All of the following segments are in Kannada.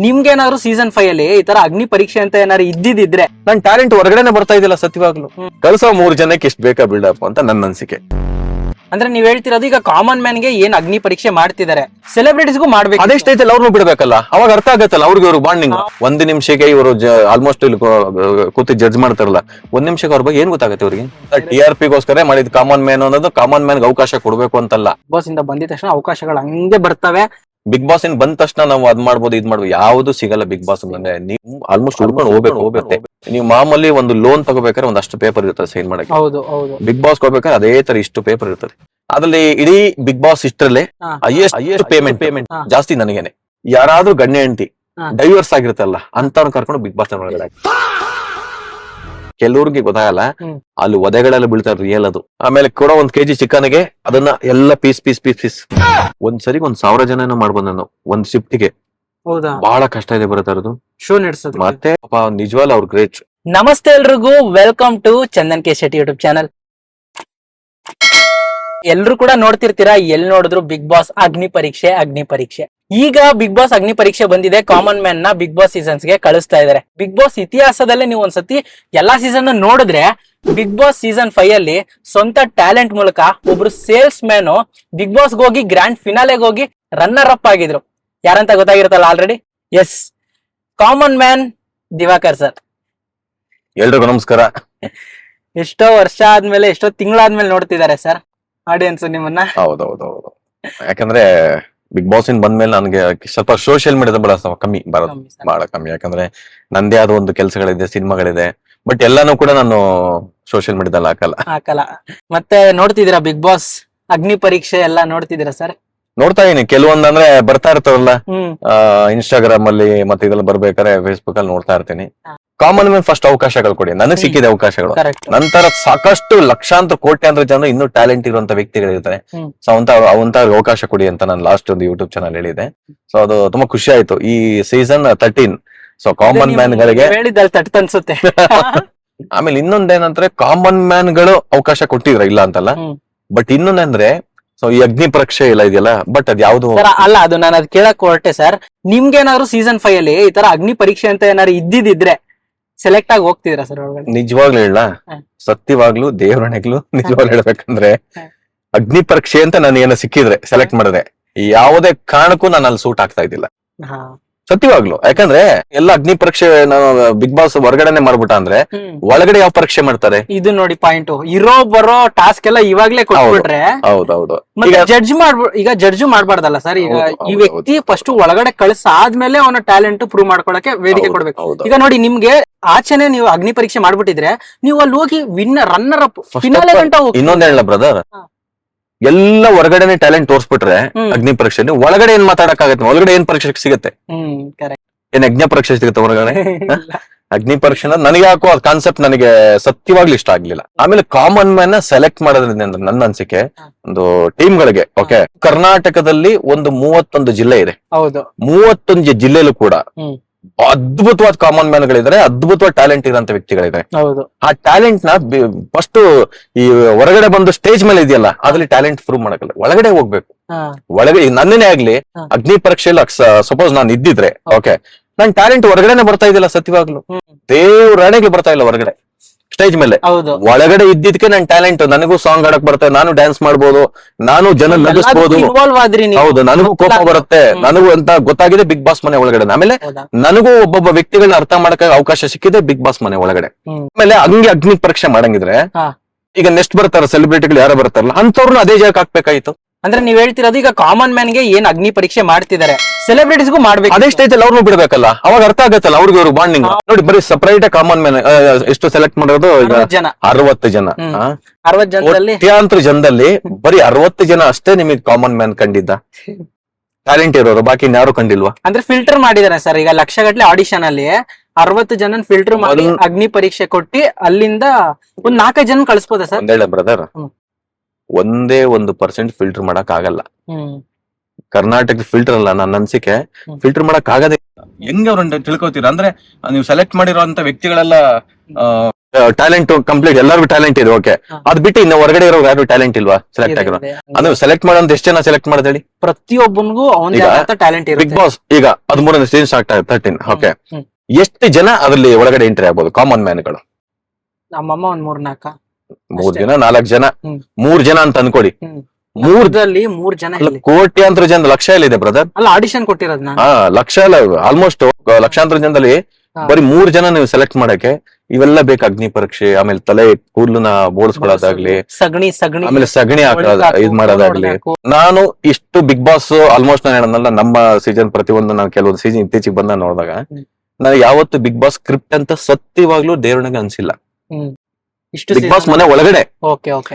ನಿಮ್ಗೇನಾದ್ರು ಸೀಸನ್ 5 ಅಲ್ಲಿ ಈ ತರ ಅಗ್ನಿ ಪರೀಕ್ಷೆ ಅಂತ ಏನಾದ್ರು ಇದ್ದಿದ್ರೆ ನನ್ ಟ್ಯಾಲೆಂಟ್ ಹೊರಗಡೆನೆ ಬರ್ತಾ ಇದ್ದಿಲ್ಲ ಸತ್ಯವಾಗ್ಲು. ಕಳ್ಸೋ 3 ಜನಕ್ಕೆ ಇಷ್ಟ ಬೇಕಾ ಬಿಲ್ಡಪ್ ಅಂತ ನನ್ನ ಅನ್ಸಿಕೆ. ಅಂದ್ರೆ ನೀವ್ ಹೇಳ್ತಿರೋದು ಈಗ ಕಾಮನ್ ಮ್ಯಾನ್ ಗೆ ಏನ್ ಅಗ್ನಿ ಪರೀಕ್ಷೆ ಮಾಡ್ತಿದ್ದಾರೆ, ಸೆಲೆಬ್ರಿಟೀಸ್ಗೂ ಮಾಡ್ಬೇಕು. ಅದೇ ಸ್ಟೇಜ್ ಅಲ್ಲಿ ಅವ್ರನ್ನು ಬಿಡ್ಬೇಕಲ್ಲ, ಅವಾಗ ಅರ್ಥ ಆಗತ್ತಲ್ಲ ಅವ್ರಿಗೆ ಇವ್ರು ಬಾಂಡಿಂಗ್. 1 ನಿಮಿಷಕ್ಕೆ ಇವರು ಆಲ್ಮೋಸ್ಟ್ ಇಲ್ಲಿ ಕೂತಿ ಜಡ್ಜ್ ಮಾಡ್ತಾರಲ್ಲ, 1 ನಿಮಿಷಕ್ಕೆ ಅವ್ರ ಬಗ್ಗೆ ಏನ್ ಗೊತ್ತಾಗತ್ತೆ ಅವ್ರಿಗೆ? TRP ಗೋಸ್ಕರ ಮಾಡಿದ್ ಕಾಮನ್ ಮ್ಯಾನ್ ಅನ್ನೋದು. ಕಾಮನ್ ಮ್ಯಾನ್ ಅವಕಾಶ ಕೊಡ್ಬೇಕು ಅಂತಲ್ಲ. ಬಾಸ್ ಇಂದ ಬಂದಿದ ತಕ್ಷಣ ಅವಕಾಶಗಳು ಹಂಗೆ ಬರ್ತವೆ. ಬಿಗ್ ಬಾಸ್ ಇನ್ ಬಂದ ತಕ್ಷಣ ನಾವು ಅದ್ ಮಾಡ್ಬೋದು ಇದ್ ಮಾಡ್ಬೋದು, ಯಾವ್ದು ಸಿಗಲ್ಲ ಬಿಗ್ ಬಾಸ್ ಅಂದ್ರೆ. ನೀವು ಆಲ್ಮೋಸ್ಟ್ ಹುಡ್ಕೊಂಡು ಹೋಗ್ಬೇಕು. ನೀವು ಮಾಮೂಲಿ ಒಂದು ಲೋನ್ ತಗೋಬೇಕಾದ್ರೆ ಒಂದಷ್ಟು ಪೇಪರ್ ಇರ್ತದೆ ಸೈನ್ ಮಾಡಕ್ಕೆ. ಹೌದು ಹೌದು. ಬಿಗ್ ಬಾಸ್ ಹೋಗ್ಬೇಕಾದ್ರೆ ಅದೇ ತರ ಇಷ್ಟು ಪೇಪರ್ ಇರ್ತದೆ. ಅದ್ರಲ್ಲಿ ಇಡೀ ಬಿಗ್ ಬಾಸ್ ಇಷ್ಟರಲ್ಲೇ ಹೈಯೆಸ್ಟ್ ಪೇಮೆಂಟ್ ಜಾಸ್ತಿ ನನಗೇನೆ. ಯಾರಾದ್ರೂ ಗಣ್ಯ ಹೆಂಡತಿ ಡೈವರ್ಸ್ ಆಗಿರುತ್ತಲ್ಲ ಅಂತವ್ನ ಕರ್ಕೊಂಡು ಬಿಗ್ ಬಾಸ್ ಒಳಗಡೆ. ಕೆಲವ್ರಿಗೆ ಗೊತ್ತಾಗಲ್ಲ, ಅಲ್ಲಿ ಒದೆಗಳೆಲ್ಲ ಬೀಳ್ತಾರೆ ರಿಯಲ್ ಅದು. ಆಮೇಲೆ ಕೂಡ 1 kg ಚಿಕನ್ಗೆ ಅದನ್ನ ಎಲ್ಲ ಪೀಸ್ ಒಂದ್ಸರಿ 1,000 ಜನ ಮಾಡ್ಬೋದು ನಾನು ಒಂದ್ ಶಿಫ್ಟ್ಗೆ. ಹೌದಾ? ಬಹಳ ಕಷ್ಟ ಇದೆ ಬರುತ್ತೆ ಅದು ಶೋ ನಡೆಸೋದು. ಮತ್ತೆ ನಿಜವಾಗ್ಲೂ ಅವ್ರು ಗ್ರೇಟ್. ನಮಸ್ತೆ ಎಲ್ರಿಗೂ, welcome to Chandan K Shetty YouTube channel. ಎಲ್ರು ಕೂಡ ನೋಡ್ತಿರ್ತೀರಾ, ಎಲ್ ನೋಡಿದ್ರು ಬಿಗ್ ಬಾಸ್ ಅಗ್ನಿ ಪರೀಕ್ಷೆ. ಈಗ ಬಿಗ್ ಬಾಸ್ ಅಗ್ನಿ ಪರೀಕ್ಷೆ ಬಂದಿದೆ. ಕಾಮನ್ ಮ್ಯಾನ್ ನ ಬಿಗ್ ಬಾಸ್ ಸೀಸನ್ಸ್ ಗೆ ಕಳಿಸ್ತಾ ಇದಾರೆ. ಬಿಗ್ ಬಾಸ್ ಇತಿಹಾಸದಲ್ಲೇ ನೀವು ಒಂದ್ಸತಿ ಎಲ್ಲಾ ಸೀಸನ್ ನೋಡಿದ್ರೆ, ಬಿಗ್ ಬಾಸ್ ಸೀಸನ್ 5 ಅಲ್ಲಿ ಸ್ವಂತ ಟ್ಯಾಲೆಂಟ್ ಮೂಲಕ ಒಬ್ರು ಸೇಲ್ಸ್ ಮ್ಯಾನ್ ಬಿಗ್ ಬಾಸ್ ಹೋಗಿ ಗ್ರ್ಯಾಂಡ್ ಫಿನಾಲೆಗೆ ಹೋಗಿ ರನ್ನರ್ ಅಪ್ ಆಗಿದ್ರು. ಯಾರಂತ ಗೊತ್ತಾಗಿರುತ್ತಲ್ಲ already. Yes, common man Diwakar sir. ಎಲ್ರಿಗೂ ನಮಸ್ಕಾರ. ಎಷ್ಟೋ ವರ್ಷ ಆದ್ಮೇಲೆ, ಎಷ್ಟೋ ತಿಂಗಳಾದ್ಮೇಲೆ ನೋಡ್ತಿದ್ದಾರೆ ಸರ್ ಆಡಿಯನ್ಸ್ ನಿಮ್ಮನ್ನ. ಹೌದೌದು. ಯಾಕಂದ್ರೆ ಬಿಗ್ ಬಾಸ್ ಇನ್ ಬಂದ್ಮೇಲೆ ನನಗೆ ಸ್ವಲ್ಪ ಸೋಷಿಯಲ್ ಮೀಡಿಯಾದ ಬಹಳ ಕಮ್ಮಿ ಬರೋದು, ಬಹಳ ಕಮ್ಮಿ. ಯಾಕಂದ್ರೆ ನಂದೇ ಆದ ಒಂದು ಕೆಲಸಗಳಿದೆ, ಸಿನಿಮಾಗಳಿದೆ. ಬಟ್ ಎಲ್ಲಾನು ಕೂಡ ನಾನು ಸೋಷಿಯಲ್ ಮೀಡಿಯಾದಲ್ಲಿ ಹಾಕಲ್ಲ. ಮತ್ತೆ ನೋಡ್ತಿದ್ದೀರಾ ಬಿಗ್ ಬಾಸ್ ಅಗ್ನಿ ಪರೀಕ್ಷೆ ಎಲ್ಲ ನೋಡ್ತಿದ್ದೀರಾ ಸರ್? ನೋಡ್ತಾ ಇದೀನಿ. ಕೆಲವೊಂದಂದ್ರೆ ಬರ್ತಾ ಇರ್ತಾವಲ್ಲ ಇನ್ಸ್ಟಾಗ್ರಾಮ್ ಅಲ್ಲಿ, ಮತ್ತೆ ಇದ್ರಲ್ಲಿ ಬರ್ಬೇಕಾದ್ರೆ ಫೇಸ್ಬುಕ್ ಅಲ್ಲಿ ನೋಡ್ತಾ ಇರ್ತೀನಿ. ಕಾಮನ್ ಮ್ಯಾನ್ ಫಸ್ಟ್ ಅವಕಾಶಗಳು ಕೊಡಿ, ನನಗೆ ಸಿಕ್ಕಿದೆ ಅವಕಾಶಗಳು. ನಂತರ ಸಾಕಷ್ಟು ಲಕ್ಷಾಂತರ ಕೋಟ್ಯಾಂತರ ಜನ ಇನ್ನೂ ಟ್ಯಾಲೆಂಟ್ ಇರುವಂತ ವ್ಯಕ್ತಿಗಳಿರ್ತಾರೆ. ಸೊ ಅವಂತ ಅವಕಾಶ ಕೊಡಿ ಅಂತ ನಾನು ಲಾಸ್ಟ್ ಒಂದು ಯೂಟ್ಯೂಬ್ ಚಾನಲ್ ಹೇಳಿದೆ. ಸೊ ಅದು ತುಂಬಾ ಖುಷಿ ಆಯ್ತು. ಈ ಸೀಸನ್ 13 ಸೊ ಕಾಮನ್ ಮ್ಯಾನ್ ಗಳಿಗೆ ಅನ್ಸುತ್ತೆ. ಆಮೇಲೆ ಇನ್ನೊಂದೇನಂದ್ರೆ ಕಾಮನ್ ಮ್ಯಾನ್ ಗಳು ಅವಕಾಶ ಕೊಟ್ಟಿದ್ರ ಇಲ್ಲ ಅಂತಲ್ಲ. ಬಟ್ ಇನ್ನೊಂದಂದ್ರೆ ಸೊ ಈ ಅಗ್ನಿ ಪರೀಕ್ಷೆ ಇಲ್ಲ ಇದೆಯಲ್ಲ, ಬಟ್ ಅದ್ ಯಾವ್ದು ಅಲ್ಲ, ಅದು ನಾನು ಅದ್ ಕೇಳಕ್ ಹೊರಟೆ ಸರ್. ನಿಮ್ಗೇನಾದ್ರು ಸೀಸನ್ 5 ಅಲ್ಲಿ ಈ ತರ ಅಗ್ನಿ ಪರೀಕ್ಷೆ ಅಂತ ಏನಾದ್ರು ಇದ್ದಿದ್ರೆ ಸೆಲೆಕ್ಟ್ ಆಗಿ ಹೋಗ್ತಿದ್ರ ಸರ್ ಒಳಗಡೆ? ನಿಜವಾಗ್ಲೂ ಹೇಳ, ಸತ್ಯವಾಗ್ಲು ದೇವರಣೆಗ್ಲು ನಿಜವಾಗ್ಲು ಹೇಳ್ಬೇಕಂದ್ರೆ ಅಗ್ನಿ ಪರೀಕ್ಷೆ ಅಂತ ನಾನು ಏನೋ ಸಿಕ್ಕಿದ್ರೆ ಸೆಲೆಕ್ಟ್ ಮಾಡಿದ್ರೆ ಯಾವುದೇ ಕಾರಣಕ್ಕೂ ನಾನು ಅಲ್ಲಿ ಸೂಟ್ ಆಗ್ತಾ ಇದ್ದಿಲ್ಲ ಸತ್ಯವಾಗ್ಲು. ಯಾಕಂದ್ರೆ ಎಲ್ಲ ಅಗ್ನಿ ಪರೀಕ್ಷೆ ನಾನು ಬಿಗ್ ಬಾಸ್ ಹೊರಗಡೆನೆ ಮಾಡ್ಬಿಟ್ಟ ಅಂದ್ರೆ ಒಳಗಡೆ ಯಾವ ಪರೀಕ್ಷೆ ಮಾಡ್ತಾರೆ? ಇದು ನೋಡಿ ಪಾಯಿಂಟ್. ಇರೋ ಬರೋ ಟಾಸ್ಕ್ ಎಲ್ಲ ಇವಾಗ್ಲೇ ಕೊಟ್ಬಿಟ್ರೆ ಹೌದೌದು. ಈಗ ಜಡ್ಜ್ ಮಾಡ್ಬಾರ್ದಲ್ಲ ಸರ್. ಈಗ ಈ ವ್ಯಕ್ತಿ ಫಸ್ಟ್ ಒಳಗಡೆ ಕಳ್ಸಾದ್ಮೇಲೆ ಅವನ ಟ್ಯಾಲೆಂಟ್ ಪ್ರೂವ್ ಮಾಡ್ಕೊಳಕ್ಕೆ ವೇದಿಕೆ ಕೊಡ್ಬೇಕು. ಈಗ ನೋಡಿ, ನಿಮ್ಗೆ ಆಚೆನೆ ನೀವು ಅಗ್ನಿ ಪರೀಕ್ಷೆ ಮಾಡ್ಬಿಟ್ಟಿದ್ರೆ ನೀವು ಅಲ್ಲಿ ಹೋಗಿ ರನ್ನರ್ ಅಪ್ ಫಿನಾಲೆ ಗಂಟ ಹೋಗಿ. ಇನ್ನೊಂದ್ ಹೇಳ ಬ್ರದರ್, ಎಲ್ಲ ಹೊರಗಡೆನೆ ಟ್ಯಾಲೆಂಟ್ ತೋರ್ಸ್ಬಿಟ್ರೆ ಅಗ್ನಿ ಪರೀಕ್ಷೆ ಒಳಗಡೆ ಏನ್ ಮಾತಾಡಕ್ಕಾಗತ್ತೆ? ಒಳಗಡೆ ಏನ್ ಪರೀಕ್ಷೆ ಸಿಗತ್ತೆ? ಏನ್ ಅಗ್ನಿ ಪರೀಕ್ಷೆ ಸಿಗುತ್ತೆ ಹೊರಗಡೆ? ಅಗ್ನಿ ಪರೀಕ್ಷೆ ನನಗೆ ಯಾಕೋ ಅದ್ ಕಾನ್ಸೆಪ್ಟ್ ನನಗೆ ಸತ್ಯವಾಗ್ಲೂ ಇಷ್ಟ ಆಗ್ಲಿಲ್ಲ. ಆಮೇಲೆ ಕಾಮನ್ ಮ್ಯಾನ್ ನ ಸೆಲೆಕ್ಟ್ ಮಾಡೋದ್ರಿಂದ ನನ್ನ ಅನ್ಸಿಕೆ ಒಂದು ಟೀಮ್ ಗಳಿಗೆ, ಓಕೆ, ಕರ್ನಾಟಕದಲ್ಲಿ ಒಂದು 31 ಜಿಲ್ಲೆ ಇದೆ. 31 ಜಿಲ್ಲೆಲೂ ಕೂಡ ಅದ್ಭುತವಾದ ಕಾಮನ್ ಮ್ಯಾನ್ ಗಳಿದ್ದಾರೆ, ಅದ್ಭುತವಾದ ಟ್ಯಾಲೆಂಟ್ ಇರೋಂತ ವ್ಯಕ್ತಿಗಳಿದ್ದಾರೆ. ಆ ಟ್ಯಾಲೆಂಟ್ ನ ಫಸ್ಟ್ ಈ ಹೊರಗಡೆ ಬಂದು ಸ್ಟೇಜ್ ಮೇಲೆ ಇದೆಯಲ್ಲ, ಅದ್ರಲ್ಲಿ ಟ್ಯಾಲೆಂಟ್ ಪ್ರೂವ್ ಮಾಡಕಲ್ಲ, ಒಳಗಡೆ ಹೋಗ್ಬೇಕು. ಒಳಗಡೆ ನನ್ನೇ ಆಗ್ಲಿ ಅಗ್ನಿ ಪರೀಕ್ಷೆಯಲ್ಲಿ ಸಪೋಸ್ ನಾನು ಇದ್ದಿದ್ರೆ, ಓಕೆ, ನನ್ ಟ್ಯಾಲೆಂಟ್ ಹೊರಗಡೆನೆ ಬರ್ತಾ ಇದ್ದಿಲ್ಲ ಸತ್ಯವಾಗ್ಲು. ದೇವ್ರಾಣೆಗೆ ಬರ್ತಾ ಇಲ್ಲ ಹೊರಗಡೆ ಸ್ಟೇಜ್ ಮೇಲೆ. ಒಳಗಡೆ ಇದ್ದಿದ್ಕೆ ನನ್ ಟ್ಯಾಲೆಂಟ್, ನನಗೂ ಸಾಂಗ್ ಆಡಕ್ ಬರುತ್ತೆ, ನಾನು ಡ್ಯಾನ್ಸ್ ಮಾಡ್ಬೋದು, ನಾನು ಜನ ನಗಿಸ್ಬೋದು. ಹೌದು, ನನಗೂ ಕೋಪ ಬರುತ್ತೆ, ನನಗೂ ಅಂತ ಗೊತ್ತಾಗಿದೆ ಬಿಗ್ ಬಾಸ್ ಮನೆ ಒಳಗಡೆ. ಆಮೇಲೆ ನನಗೂ ಒಬ್ಬೊಬ್ಬ ವ್ಯಕ್ತಿಗಳನ್ನ ಅರ್ಥ ಮಾಡಕ್ ಅವಕಾಶ ಸಿಕ್ಕಿದೆ ಬಿಗ್ ಬಾಸ್ ಮನೆ ಒಳಗಡೆ. ಆಮೇಲೆ ಹಂಗೆ ಅಗ್ನಿ ಪರೀಕ್ಷೆ ಮಾಡಂಗಿದ್ರೆ ಈಗ ನೆಕ್ಸ್ಟ್ ಬರ್ತಾರ ಸೆಲೆಬ್ರಿಟಿಗಳು ಯಾರು ಬರ್ತಾರಲ್ಲ ಅಂತವ್ರನ್ನ ಅದೇ ಜಾಗಕ್ಕೆ ಹಾಕ್ಬೇಕಾಯ್ತು. ಅಂದ್ರೆ ನೀವ್ ಹೇಳ್ತಿರೋದು ಈಗ ಕಾಮನ್ ಮ್ಯಾನ್ ಗೆ ಏನ್ ಅಗ್ನಿ ಪರೀಕ್ಷೆ ಮಾಡ್ತಿದ್ದಾರೆ, ಸೆಲೆಬ್ರಿಟೀಸ್ಗೂ ಮಾಡ್ಬೇಕು. ಅದೇ ಸ್ಟೇಜ್ ಅಲ್ಲಿ ಅವ್ರನ್ನು ಬಿಡ್ಬೇಕಲ್ಲ, ಅವಾಗ ಅರ್ಥ ಆಗತ್ತಲ್ಲ ಅವ್ರಿಗೆ ಇವ್ರು ಬಾಂಡಿಂಗ್. ನೋಡಿ, ಬರೀ ಸಪರೇಟ್ ಕಾಮನ್ ಮ್ಯಾನ್ ಎಷ್ಟು ಸೆಲೆಕ್ಟ್ ಮಾಡೋದು? 60 ಜನ. 60 ಜನದಲ್ಲಿ ಕೋಟ್ಯಾಂತರ ಜನದಲ್ಲಿ ಬರೀ 60 ಜನ ಅಷ್ಟೇ ನಿಮಗೆ ಕಾಮನ್ ಮ್ಯಾನ್ ಕಂಡಿದ್ದ ಟ್ಯಾಲೆಂಟ್ ಇರೋರು, ಬಾಕಿ ಯಾರು ಕಂಡಿಲ್ವಾ? ಅಂದ್ರೆ ಫಿಲ್ಟರ್ ಮಾಡಿದಾರೆ ಸರ್. ಈಗ ಲಕ್ಷಗಟ್ಲೆ ಆಡಿಷನ್ ಅಲ್ಲಿ 60 ಜನ ಫಿಲ್ಟರ್ ಮಾಡಿ ಅಗ್ನಿ ಪರೀಕ್ಷೆ ಕೊಟ್ಟಿ ಅಲ್ಲಿಂದ ಒಂದ್ 4 ಜನ ಕಳಿಸ್ಬೋದ ಸರ್? ಒಂದೇಳ ಬ್ರದರ್, ಒಂದೇ 1% ಫಿಲ್ಟರ್ ಮಾಡಕ್ ಆಗಲ್ಲ. ಕರ್ನಾಟಕ ಫಿಲ್ಟರ್ ಅಲ್ಲ, ನನ್ನ ಅನ್ಸಿಕೆ ಫಿಲ್ಟರ್ ಮಾಡಕ್ ಆಗದೆ. ಹೆಂಗ್ ಅವ್ರನ್ನ ತಿಳ್ಕೊತೀರ ಅಂದ್ರೆ ನೀವು ಸೆಲೆಕ್ಟ್ ಮಾಡಿರೋ ವ್ಯಕ್ತಿಗಳೆಲ್ಲ ಟ್ಯಾಲೆಂಟ್ ಕಂಪ್ಲೀಟ್ ಎಲ್ಲರಿಗೂ ಟ್ಯಾಲೆಂಟ್ ಇದೆ, ಓಕೆ. ಹಾ. ಅದ್ ಬಿಟ್ಟು ಇನ್ನು ಹೊರಗಡೆ ಇರೋ ಯಾರು ಟ್ಯಾಲೆಂಟ್ ಇಲ್ವಾ ಸೆಲೆಕ್ಟ್ ಆಗಿರೋ? ಅಂದ್ರೆ ಸೆಲೆಕ್ಟ್ ಮಾಡೋದು ಎಷ್ಟು ಜನ ಸೆಲೆಕ್ಟ್ ಮಾಡೋದು ಹೇಳಿ? ಪ್ರತಿಯೊಬ್ಬನಿಗೂ ಅವನದೇ ಈಗ ಆದಂತ ಟ್ಯಾಲೆಂಟ್ ಬಿಗ್ ಇರುತ್ತೆ. ಬಾಸ್ ಈಗ 13ನೇ ಸೀಸನ್ ಸ್ಟಾರ್ಟ್ ಆಗಿದೆ, 13, ಓಕೆ. ಹ್ಮ್. ಎಷ್ಟು ಜನ ಅದ್ರಲ್ಲಿ ಒಳಗಡೆ ಎಂಟ್ರಿ ಆಗ್ಬೋದು ಕಾಮನ್ ಮ್ಯಾನ್ ಗಳು? ನಮ್ಮಮ್ಮ ಒಂದ್ 3-4. 3 ಜನ 4 ಜನ, ಹ್ಮ್. 3 ಜನ ಅಂತ ಅನ್ಕೊಡಿ. ಹ್ಮ್. 3 ಜನ ಅಲ್ಲ, ಇಲ್ಲಿ. ಕೋಟ್ಯಾಂತರ ಜನ, ಲಕ್ಷ ಎಲ್ಲಿದೆ ಬ್ರದರ್? ಅಲ್ಲ ಆಡಿಷನ್ ಕೊಟ್ಟಿರೋದ್ ನಾನು. ಲಕ್ಷ ಅಲ್ಲ, ಆಲ್ಮೋಸ್ಟ್ ಲಕ್ಷಾಂತರ ಜನದಲ್ಲಿ ಹಾ. ಬರೀ 3 ಜನ ನೀವು ಸೆಲೆಕ್ಟ್ ಮಾಡಕ್ಕೆ ಇವೆಲ್ಲ ಬೇಕು. ಅಗ್ನಿ ಪರೀಕ್ಷೆ, ಆಮೇಲೆ ತಲೆ ಕೂದಲನ್ನ ಬೋಳ್ಸ್ಕೊಳ್ಳೋದಾಗ್ಲಿ, ಸಗಣಿ ಆಮೇಲೆ ಸಗಣಿ ಇದ್ ಮಾಡೋದಾಗ್ಲಿ. ನಾನು ಇಷ್ಟು ಬಿಗ್ ಬಾಸ್ ಆಲ್ಮೋಸ್ಟ್ ನಾನು ಹೇಳೋದಲ್ಲ, ನಮ್ಮ ಸೀಸನ್ ಪ್ರತಿಯೊಂದು ನಾನು ಕೆಲವೊಂದು ಸೀಸನ್ ಇತ್ತೀಚೆಗೆ ಬಂದ ನೋಡಿದಾಗ ನಾನು ಯಾವತ್ತು ಬಿಗ್ ಬಾಸ್ ಸ್ಕ್ರಿಪ್ಟ್ ಅಂತ ಸತ್ಯವಾಗ್ಲೂ ದೇವ್ರನಿಗೆ ಅನ್ಸಿಲ್ಲ. ಇಷ್ಟು ಬಿಗ್ ಬಾಸ್ ಮನೆ ಒಳಗಡೆ ಓಕೆ ಓಕೆ.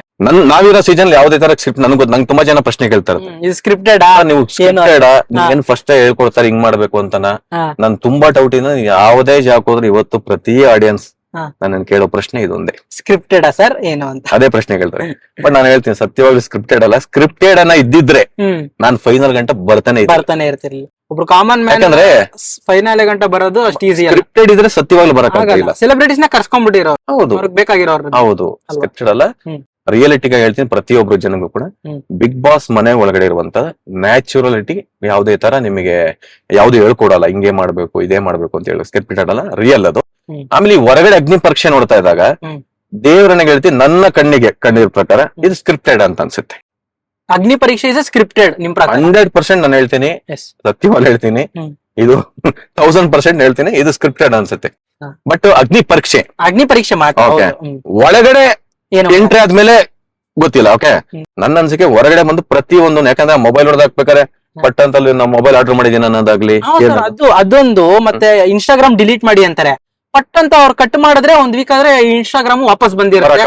ನಾವಿರೋ ಸೀಸನ್ ಯಾವುದೇ ತರ ಸ್ಕ್ರಿಪ್ಟ್ ನಂಗೆ ತುಂಬಾ ಜನ ಪ್ರಶ್ನೆ ಕೇಳ್ತಾರೆ, ಇದು ಸ್ಕ್ರಿಪ್ಟೆಡ್ ನೀವು ಸ್ಕ್ರಿಪ್ಟೆಡ್ ಏನ್ ಫಸ್ಟ್ ಹೇಳ್ಕೊಡ್ತಾರೆ ಹಿಂಗ್ ಮಾಡ್ಬೇಕು ಅಂತ. ನನ್ ತುಂಬಾ ಡೌಟ್ ಇಂದ ಯಾವುದೇ ಜಾಕ್ ಹೋದ್ರೆ ಇವತ್ತು ಪ್ರತಿ ಆಡಿಯನ್ಸ್ ನನ್ನ ಕೇಳೋ ಪ್ರಶ್ನೆ ಇದೊಂದೇ, ಸ್ಕ್ರಿಪ್ಟೆಡ್ ಸರ್ ಏನು ಅಂತ ಅದೇ ಪ್ರಶ್ನೆ ಕೇಳ್ತಾರೆ. ಬಟ್ ನಾನು ಹೇಳ್ತೀನಿ ಸತ್ಯವಾಗ್ಲೂ ಸ್ಕ್ರಿಪ್ಟೆಡ್ ಅಲ್ಲ. ಸ್ಕ್ರಿಪ್ಟೆಡ್ ಅನ್ನ ಇದ್ದಿದ್ರೆ ನಾನು ಫೈನಲ್ ಗಂಟೆ ಬರ್ತಾನೆ ಇರ್ತಿರ್ಲಿಲ್ಲ. ಒಬ್ರು ಕಾಮನ್ ಮ್ಯಾನ್ ಯಾಕಂದ್ರೆ ಫೈನಲ್ ಗಂಟೆ ಬರೋದು ಅಷ್ಟು ಈಸಿ ಅಲ್ಲ. ಸ್ಕ್ರಿಪ್ಟೆಡ್ ಇದ್ರೆ ಸತ್ಯವಾಗ್ಲೂ ಬರಕ್ಕಾಗಲ್ಲ. ಸೆಲೆಬ್ರಿಟೀಸ್ ನ ಕರ್ಸ್ಕೊಂಡ್ಬಿಟ್ಟಿರೋ, ಹೌದು ಅವ್ರಿಗೆ ಬೇಕಾಗಿರೋರು. ಹೌದು, ಸ್ಕ್ರಿಪ್ಟೆಡ್ ಅಲ್ಲ. ರಿಯಾಲಿಟಿಗೆ ಹೇಳ್ತೀನಿ, ಪ್ರತಿಯೊಬ್ರು ಜನಗೂ ಕೂಡ ಬಿಗ್ ಬಾಸ್ ಮನೆ ಒಳಗಡೆ ಇರುವಂತ ನ್ಯಾಚುರಲಿಟಿ ಯಾವುದೇ ತರ ನಿಮಗೆ ಯಾವ್ದು ಹೇಳ್ಕೊಡಲ್ಲ, ಹಿಂಗೆ ಮಾಡ್ಬೇಕು ಇದೇ ಮಾಡ್ಬೇಕು ಅಂತ ಹೇಳಿ. ಸ್ಕ್ರಿಪ್ಟೆಡ್ ಅಲ್ಲ, ರಿಯಲ್ ಅದು. ಆಮೇಲೆ ಈ ಹೊರಗಡೆ ಅಗ್ನಿ ಪರೀಕ್ಷೆ ನೋಡ್ತಾ ಇದ್ದಾಗ ದೇವ್ರನ್ನ ಹೇಳ್ತೀನಿ, ನನ್ನ ಕಂಡಿರೋ ಪ್ರಕಾರ ಇದು ಸ್ಕ್ರಿಪ್ಟೆಡ್ ಅಂತ ಅನ್ಸುತ್ತೆ. ಅಗ್ನಿ ಪರೀಕ್ಷೆ ಇಸ್ ಸ್ಕ್ರಿಪ್ಟೆಡ್ ನಿಮ್ ಪ್ರಕಾರ? 100% ನಾನು ಹೇಳ್ತೀನಿ, ಸತ್ಯವಾಗಿ ಹೇಳ್ತೀನಿ, ಇದು 1000% ಹೇಳ್ತೀನಿ, ಇದು ಸ್ಕ್ರಿಪ್ಟೆಡ್ ಅನ್ಸುತ್ತೆ. ಬಟ್ ಅಗ್ನಿ ಪರೀಕ್ಷೆ ಮಾತ್ರ ಒಳಗಡೆ ಎಂಟ್ರಿ ಆದ್ಮೇಲೆ ಗೊತ್ತಿಲ್ಲ. ಓಕೆ, ನನ್ನ ಅನ್ಸಿಕೆ ಹೊರಗಡೆ ಬಂದು ಪ್ರತಿಯೊಂದು, ಯಾಕಂದ್ರೆ ಮೊಬೈಲ್ ಹೊಡೆದಾಕ್ಬೇಕಾರೆ ಬಟ್ ಅಂತ ನಾವು ಮೊಬೈಲ್ ಆರ್ಡರ್ ಮಾಡಿದೀನಿ ಅನ್ನೋದಾಗ್ಲಿ, ಅದೊಂದು. ಮತ್ತೆ ಇನ್ಸ್ಟಾಗ್ರಾಮ್ ಡಿಲೀಟ್ ಮಾಡಿ ಅಂತಾರೆ, ಪಟ್ ಅಂತ ಅವ್ರು ಕಟ್ ಮಾಡಿದ್ರೆ ಒಂದ್ ವೀಕ್ ಆದ್ರೆ ಇನ್ಸ್ಟಾಗ್ರಾಮ್ ವಾಪಸ್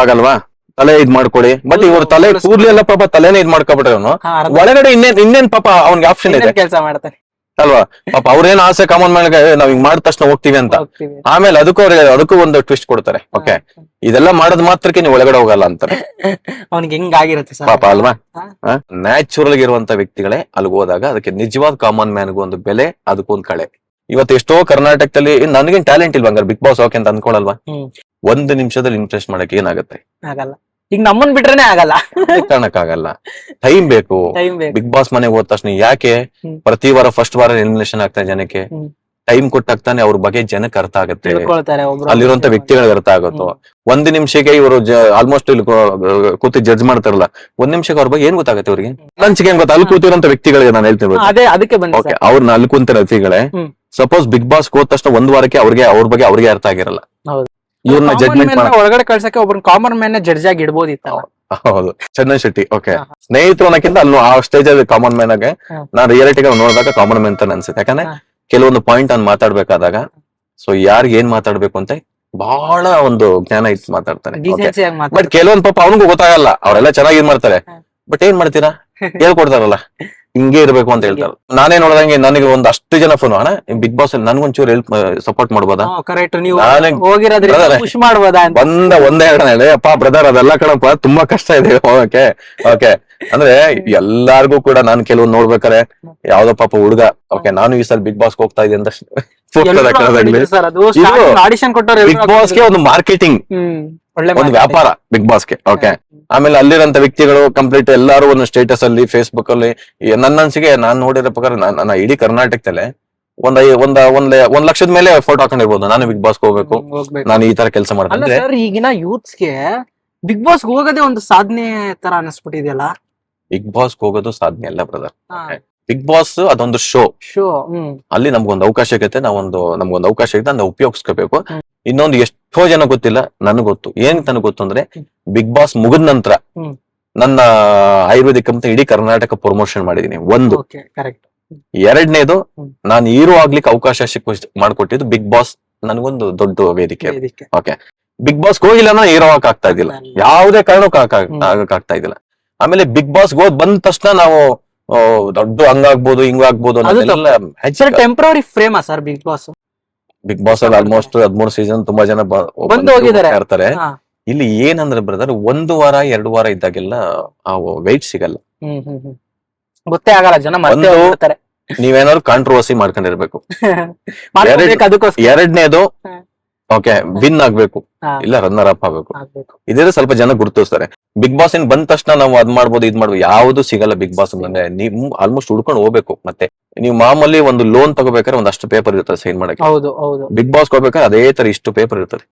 ಆಗಲ್ವಾ? ತಲೆ ಇದ್ ಮಾಡ್ಕೊಳ್ಳಿ. ಬಟ್ ಇವ್ರ ತಲೆ ಕೂರ್ಲಿ ಎಲ್ಲ ಪಾಪ ತಲೆನೇ ಇದ್ ಮಾಡ್ಕೊಬಿಟ್ರೆ ಅವನು ಒಳಗಡೆ ಇನ್ನೇನ್ ಪಾಪ ಅವ್ನಿಗೆ ಆಪ್ಷನ್ ಇದೆ ಕೆಲಸ ಮಾಡ್ತಾರೆ ಅಲ್ವಾ? ಪಾಪ ಅವ್ರೇನ್ ಆಸೆ ಕಾಮನ್ ಮ್ಯಾನ್ ನಾವ್ ಹಿಂಗ್ ಮಾಡಿದ ತಕ್ಷಣ ಹೋಗ್ತೀವಿ ಅಂತ, ಆಮೇಲೆ ಅದಕ್ಕೂ ಒಂದು ಟ್ವಿಸ್ಟ್ ಕೊಡ್ತಾರೆ. ಓಕೆ, ಇದೆಲ್ಲ ಮಾಡೋದ್ ಮಾತ್ರಕ್ಕೆ ನೀವು ಒಳಗಡೆ ಹೋಗಲ್ಲ ಅಂತಾರೆ. ಅವ್ನಿಗೆ ಹೆಂಗ್ ಆಗಿರುತ್ತೆ ಪಾಪ ಅಲ್ವಾ? ನ್ಯಾಚುರಲ್ ಇರುವಂತ ವ್ಯಕ್ತಿಗಳೇ ಅಲ್ಲಿಗೆ ಹೋದಾಗ ಅದಕ್ಕೆ ನಿಜವಾದ ಕಾಮನ್ ಮ್ಯಾನ್ಗೂ ಒಂದು ಬೆಲೆ, ಅದಕ್ಕೊಂದು ಕಳೆ. ಇವತ್ತು ಎಷ್ಟೋ ಕರ್ನಾಟಕದಲ್ಲಿ ನನಗೇನ್ ಟ್ಯಾಲೆಂಟ್ ಇಲ್ವಾ ಹಂಗಾರೆ ಬಿಗ್ ಬಾಸ್ ಓಕೆ ಅಂತ ಅನ್ಕೊಳಲ್ವಾ? 1 ನಿಮಿಷದಲ್ಲಿ ಇಂಪ್ರೆಸ್ ಮಾಡಕ್ಕೆ ಏನಾಗುತ್ತೆ? ಆಗಲ್ಲ. ಈಗ ನಮ್ಮನ್ ಬಿಟ್ರೇನೆ ಆಗಲ್ಲ, ಕಾರಣಕ್ಕಾಗಲ್ಲ. ಟೈಮ್ ಬೇಕು. ಬಿಗ್ ಬಾಸ್ ಮನೆಗೆ ಹೋದ ತಕ್ಷಣ ಯಾಕೆ ಪ್ರತಿ ವಾರ ಫಸ್ಟ್ ವಾರ ಎಲಿಮಿನೇಷನ್ ಆಗ್ತಾನೆ ಜನಕ್ಕೆ? ಟೈಮ್ ಕೊಟ್ಟಾಗ್ತಾನೆ ಅವ್ರ ಬಗ್ಗೆ ಜನಕ್ಕೆ ಅರ್ಥ ಆಗುತ್ತೆ, ಅಲ್ಲಿರುವಂತ ವ್ಯಕ್ತಿಗಳಿಗೆ ಅರ್ಥ ಆಗುತ್ತೋ. 1 ನಿಮಿಷಕ್ಕೆ ಇವರು ಆಲ್ಮೋಸ್ಟ್ ಇಲ್ಲಿ ಕೂತಿ ಜಡ್ಜ್ ಮಾಡ್ತಾರಲ್ಲ, 1 ನಿಮಿಷಕ್ಕೆ ಅವ್ರ ಬಗ್ಗೆ ಏನ್ ಗೊತ್ತಾಗುತ್ತೆ ಅವ್ರಿಗೆ? ಲಂಚ್ಗೆ ಏನ್ ಗೊತ್ತಾ? ಅಲ್ಲಿ ಕೂತಿರೋಂತ ವ್ಯಕ್ತಿಗಳಿಗೆ ನಾನು ಹೇಳ್ತೀನಿ, ಅವ್ರನ್ನ ಅಲ್ಲಿ ಕುಂತಿರೋ ವ್ಯಕ್ತಿಗಳೇ ಸಪೋಸ್ ಬಿಗ್ ಬಾಸ್ ಹೋದ ತಕ್ಷಣ 1 ವಾರಕ್ಕೆ ಅವ್ರ ಬಗ್ಗೆ ಅವ್ರಿಗೆ ಅರ್ಥ ಆಗಿರಲ್ಲ. ಇವ್ರನ್ನ ಜಡ್ಜ್ಮೆಂಟ್ ಒಳಗಡೆ ಕಳ್ಸಕ್ಕೆ ಒಬ್ಬರು ಕಾಮನ್ ಮ್ಯಾನ್ ಜಡ್ಜ್ ಆಗಿ ಇಡ್ಬೋದಿತ್ತು. ಹೌದು, ಚಂದನ್ ಶೆಟ್ಟಿ. ಓಕೆ, ಸ್ನೇಹಿತರು ಅನ್ನಕ್ಕಿಂತ ಅಲ್ಲಿ ಆ ಸ್ಟೇಜ್ ಅಲ್ಲಿ ಕಾಮನ್ ಮ್ಯಾನ್ ಆಗಿ ನಾನು ರಿಯಾಲಿಟಿಗೆ ನೋಡಿದಾಗ ಕಾಮನ್ ಮ್ಯಾನ್ ಅಂತ ಅನ್ಸುತ್ತೆ. ಯಾಕಂದ್ರೆ ಕೆಲವೊಂದು ಪಾಯಿಂಟ್ ಅನ್ನು ಮಾತಾಡ್ಬೇಕಾದಾಗ ಸೊ ಯಾರ್ಗ್ ಏನ್ ಮಾತಾಡ್ಬೇಕು ಅಂತ ಬಹಳ ಒಂದು ಜ್ಞಾನ ಇತ್ತು ಮಾತಾಡ್ತಾನೆ. ಬಟ್ ಕೆಲವೊಂದು ಪಾಪ ಅವನಿಗೂ ಗೊತ್ತಾಗಲ್ಲ, ಅವರೆಲ್ಲ ಚೆನ್ನಾಗಿ ಇದ್ ಮಾಡ್ತಾರೆ. ಬಟ್ ಏನ್ ಮಾಡ್ತೀರಾ, ಹೇಳ್ಕೊಡ್ತಾರಲ್ಲ ಹಿಂಗೆ ಇರ್ಬೇಕು ಅಂತ ಹೇಳ್ತಾರೆ. ನಾನೇ ನೋಡ್ದಂಗೆ ನನಗೆ ಒಂದ್ ಅಷ್ಟು ಜನ ಫೋನ್, ಅಣ್ಣ ಬಿಗ್ ಬಾಸ್ ಅಲ್ಲಿ ನನ್ಗೊಂಚೂರು ಹೆಲ್ಪ್ ಸಪೋರ್ಟ್ ಮಾಡ್ಬೋದಾ, ಒಂದೇ ಹೇಳಿ ಅಪ್ಪ ಬ್ರದರ್ ಅದೆಲ್ಲ ಕಣಪ್ಪ ತುಂಬಾ ಕಷ್ಟ ಇದೆ ಹೋಗಕ್ಕೆ. ಓಕೆ, ಅಂದ್ರೆ ಎಲ್ಲಾರ್ಗು ಕೂಡ ನಾನು ಕೆಲವೊಂದು ನೋಡ್ಬೇಕಾರೆ ಯಾವ್ದೋ ಪಾಪ ಹುಡುಗ ಓಕೆ ನಾನು ಈ ಸಲ ಬಿಗ್ ಬಾಸ್ ಹೋಗ್ತಾ ಇದ್ದೀನಿ ಅಂತ ಬಿಗ್ ಬಾಸ್ಗೆ ಒಂದು ಮಾರ್ಕೆಟಿಂಗ್, ಒಂದು ವ್ಯಾಪಾರ ಬಿಗ್ ಬಾಸ್ಗೆ. ಓಕೆ, ಆಮೇಲೆ ಅಲ್ಲಿರಂತ ವ್ಯಕ್ತಿಗಳು ಕಂಪ್ಲೀಟ್ ಎಲ್ಲಾರು ಒಂದು ಸ್ಟೇಟಸ್ ಅಲ್ಲಿ ಫೇಸ್ಬುಕ್ ಅಲ್ಲಿ ನನ್ನ ಅನ್ಸಿಗೆ ನಾನ್ ನೋಡಿರೋ ಪ್ರಕಾರ ನನ್ನ ಇಡೀ ಕರ್ನಾಟಕದಲ್ಲೇ ಒಂದ್ ಲಕ್ಷದ ಮೇಲೆ ಫೋಟೋ ಹಾಕೊಂಡಿರ್ಬೋದು, ನಾನು ಬಿಗ್ ಬಾಸ್ ಹೋಗ್ಬೇಕು, ನಾನು ಈ ತರ ಕೆಲಸ ಮಾಡ್ತೀನಿ. ಈಗಿನ ಯೂತ್ಸ್ಗೆ ಬಿಗ್ ಬಾಸ್ ಹೋಗೋದೇ ಒಂದು ಸಾಧನೆ ತರ ಅನಿಸ್ಬಿಟ್ಟಿದೆಯಲ್ಲ. ಬಿಗ್ ಬಾಸ್ ಹೋಗೋದು ಸಾಧನೆ ಅಲ್ಲ ಬ್ರದರ್. ಬಿಗ್ ಬಾಸ್ ಅದೊಂದು ಶೋ. ಅಲ್ಲಿ ನಮ್ಗೊಂದು ಅವಕಾಶ ಆಗತ್ತೆ, ನಮ್ಗೊಂದು ಅವಕಾಶ ಇದೆ, ಅದನ್ನ ಉಪಯೋಗಿಸ್ಕೋಬೇಕು. ಇನ್ನೊಂದು ಎಷ್ಟೋ ಜನ ಗೊತ್ತಿಲ್ಲ, ನನಗ್ ಗೊತ್ತು. ಏನ್ ನನಗ್ ಗೊತ್ತು ಅಂದ್ರೆ ಬಿಗ್ ಬಾಸ್ ಮುಗಿದ ನಂತರ ನನ್ನ ಆಯುರ್ವೇದಿಕ್ ಅಂತ ಇಡೀ ಕರ್ನಾಟಕ ಪ್ರಮೋಷನ್ ಮಾಡಿದೀನಿ. ಒಂದು, ಎರಡನೇದು ನಾನು ಹೀರೋ ಆಗ್ಲಿಕ್ಕೆ ಅವಕಾಶ ಮಾಡ್ಕೊಟ್ಟಿದ್ದು ಬಿಗ್ ಬಾಸ್ ನನಗೊಂದು ದೊಡ್ಡ ವೇದಿಕೆ. ಓಕೆ, ಬಿಗ್ ಬಾಸ್ ಹೋಗಿಲ್ಲ ನಾನು ಹೀರೋ ಆಗ್ತಾ ಇದ್ದಿಲ್ಲ, ಯಾವುದೇ ಕಾರಣಕ್ಕೂ ಆಗಕ್ಕಾಗ್ತಾ ಇದ್ದಿಲ್ಲ. ಆಮೇಲೆ ಬಿಗ್ ಬಾಸ್ ಬಂದ ತಕ್ಷಣ ನಾವು ದೊಡ್ಡ ಹಂಗಾಗ್ಬೋದು ಹಿಂಗಾಗ್ಬೋದು temporary frame sir big boss. Big boss ಅಲ್ಲಿ ಆಲ್ಮೋಸ್ಟ್ 13 ಸೀಸನ್ ತುಂಬಾ ಜನ ಇರ್ತಾರೆ. ಇಲ್ಲಿ ಏನಂದ್ರೆ ಬ್ರದರ್, 1 ವಾರ 2 ವಾರ ಇದ್ದಾಗೆಲ್ಲ ಆ ವೆಯ್ಟ್ ಸಿಗಲ್ಲ, ಗೊತ್ತೇ ಆಗಲ್ಲ, ಜನ ನೀವೇನಾದ್ರು ಕಾಂಟ್ರವರ್ಸಿ ಮಾಡ್ಕೊಂಡಿರ್ಬೇಕು. ಎರಡನೇದು ಓಕೆ ವಿನ್ ಆಗ್ಬೇಕು, ಹಾ. ಇಲ್ಲ ರನ್ನರ್ ಅಪ್ ಆಗ್ಬೇಕು. ಆಗ್ಬೇಕು. ಇದ್ರೆ ಸ್ವಲ್ಪ ಜನ ಗುರುತಿಸ್ತಾರೆ. ಬಿಗ್ ಬಾಸ್ ಏನ್ ಬಂದ ತಕ್ಷಣ ನಾವು ಅದ್ ಮಾಡ್ಬೋದು ಇದ್ ಮಾಡ್ಬೋದು, ಯಾವ್ದು ಸಿಗಲ್ಲ ಬಿಗ್ ಬಾಸ್ ಅಂದ್ರೆ. ನೀವು ಆಲ್ಮೋಸ್ಟ್ ಹುಡ್ಕೊಂಡು ಹೋಗ್ಬೇಕು. ಮತ್ತೆ ನೀವು ಮಾಮೂಲಿ ಒಂದು ಲೋನ್ ತಗೋಬೇಕಾದ್ರೆ ಒಂದಷ್ಟು ಪೇಪರ್ ಇರ್ತದೆ ಸೈನ್ ಮಾಡಕ್ಕೆ. ಹೌದು ಹೌದು. ಬಿಗ್ ಬಾಸ್ ಹೋಗ್ಬೇಕಾದ್ರೆ ಅದೇ ತರ ಇಷ್ಟು ಪೇಪರ್ ಇರ್ತದೆ,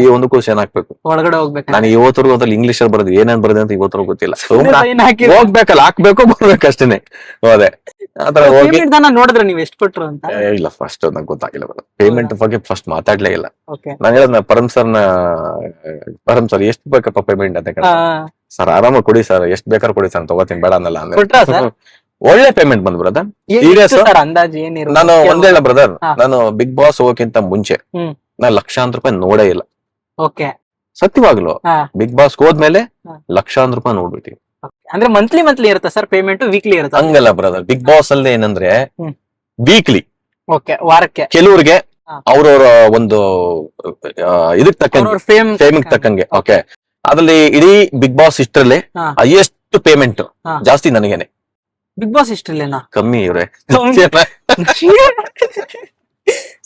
ಈ ಒಂದಕ್ಕೂ ಸೈನ್ ಹಾಕ್ಬೇಕು. ಒಳಗಡೆ ಹೋಗ್ಬೇಕು. ನಾನು ಇವತ್ತರೆಗೂ ಅದ್ರಲ್ಲಿ ಇಂಗ್ಲಿಷ್ ಅಲ್ಲಿ ಬರೋದು ಏನೇನ್ ಬರೋದು ಅಂತ ಇವತ್ತರೆಗೂ ಗೊತ್ತಿಲ್ಲ. sign ಹಾಕಿ ಹೋಗ್ಬೇಕಲ್ಲ, ಹಾಕ್ಬೇಕು ಬರ್ಬೇಕಷ್ಟೇನೆ. ಹೋದೆ ಆತರ ಹೋಗಿ payment ದಾನ ನೋಡಿದ್ರೆ ನೀವು ಎಷ್ಟು ಕೊಟ್ರು ಅಂತ? ಇಲ್ಲ ಫಸ್ಟ್ ನಂಗೆ ಗೊತ್ತಾಗಿಲ್ಲ ಪೇಮೆಂಟ್ ಬಗ್ಗೆ ಫಸ್ಟ್ ಮಾತಾಡ್ಲೇ ಇಲ್ಲ. ಓಕೆ. ನಾನು ಹೇಳಿದ್ನ ಪರಮ್ ಸರ್ ಎಷ್ಟು ಬೇಕಪ್ಪ ಪೇಮೆಂಟ್ ಅಂತ ಕೇಳ. ಸರ್ ಆರಾಮಾಗಿ ಕೊಡಿ ಸರ್, ಎಷ್ಟು ಬೇಕಾದ್ರೆ ಕೊಡಿ ಸರ್, ತಗೋತೀನಿ ಬೇಡ ಅನ್ನಲ್ಲ ಅಂದ್ರೆ. ಕೊಟ್ರಾ ಸರ್? ಒಳ್ಳೆ ಪೇಮೆಂಟ್ ಬಂದ್ ಬ್ರದರ್. ಸೀರಿಯಸ್ ಸರ್ ಅಂದಾಜು ಏನಿರುತ್ತೆ? ನಾನು ಒಂದೇ ಹೇಳ ಬ್ರದರ್, ಹಾ. ನಾನು ಬಿಗ್ ಬಾಸ್ ಹೋಗೋಕ್ಕಿಂತ ಮುಂಚೆ ನಾನು ಲಕ್ಷಾಂತರ ರೂಪಾಯಿ ನೋಡೇ ಇಲ್ಲ. ಓಕೆ. ಸತ್ಯವಾಗ್ಲು ಹಾ. ಬಿಗ್ ಬಾಸ್ ಹೋದ್ಮೇಲೆ ಹಾ. ಲಕ್ಷಾಂತರ ರೂಪಾಯಿ ನೋಡ್ಬಿಟ್ಟಿವಿ. ಅಂದ್ರೆ ಮಂತ್ಲಿ ಇರುತ್ತೆ ಸರ್ ಪೇಮೆಂಟ್, ವೀಕ್ಲಿ ಇರುತ್ತೆ? ಹಂಗಲ್ಲ ಬ್ರದರ್, ಬಿಗ್ ಬಾಸ್ ಅಲ್ಲಿ ಏನಂದ್ರೆ ವೀಕ್ಲಿ, ಓಕೆ, ವಾರಕ್ಕೆ. ಕೆಲವ್ರಿಗೆ ಹಾ. ಅವ್ರವ್ರ ಒಂದು ಇದಕ್ ತಕ್ಕಂಗೆ, ಫೇಮಿಂಗ್ ತಕ್ಕಂಗೆ. ಓಕೆ, ಅದ್ರಲ್ಲಿ ಇಡೀ ಬಿಗ್ ಬಾಸ್ ಇಷ್ಟರಲ್ಲಿ ಹಾ. ಹೈಯೆಸ್ಟ್ ಪೇಮೆಂಟ್ ಹಾ. ಜಾಸ್ತಿ ನನಗೇನೆ. Big boss ಇಷ್ಟಲ್ಲೇನಾ? ಕಮ್ಮಿ ಇವ್ರೆ.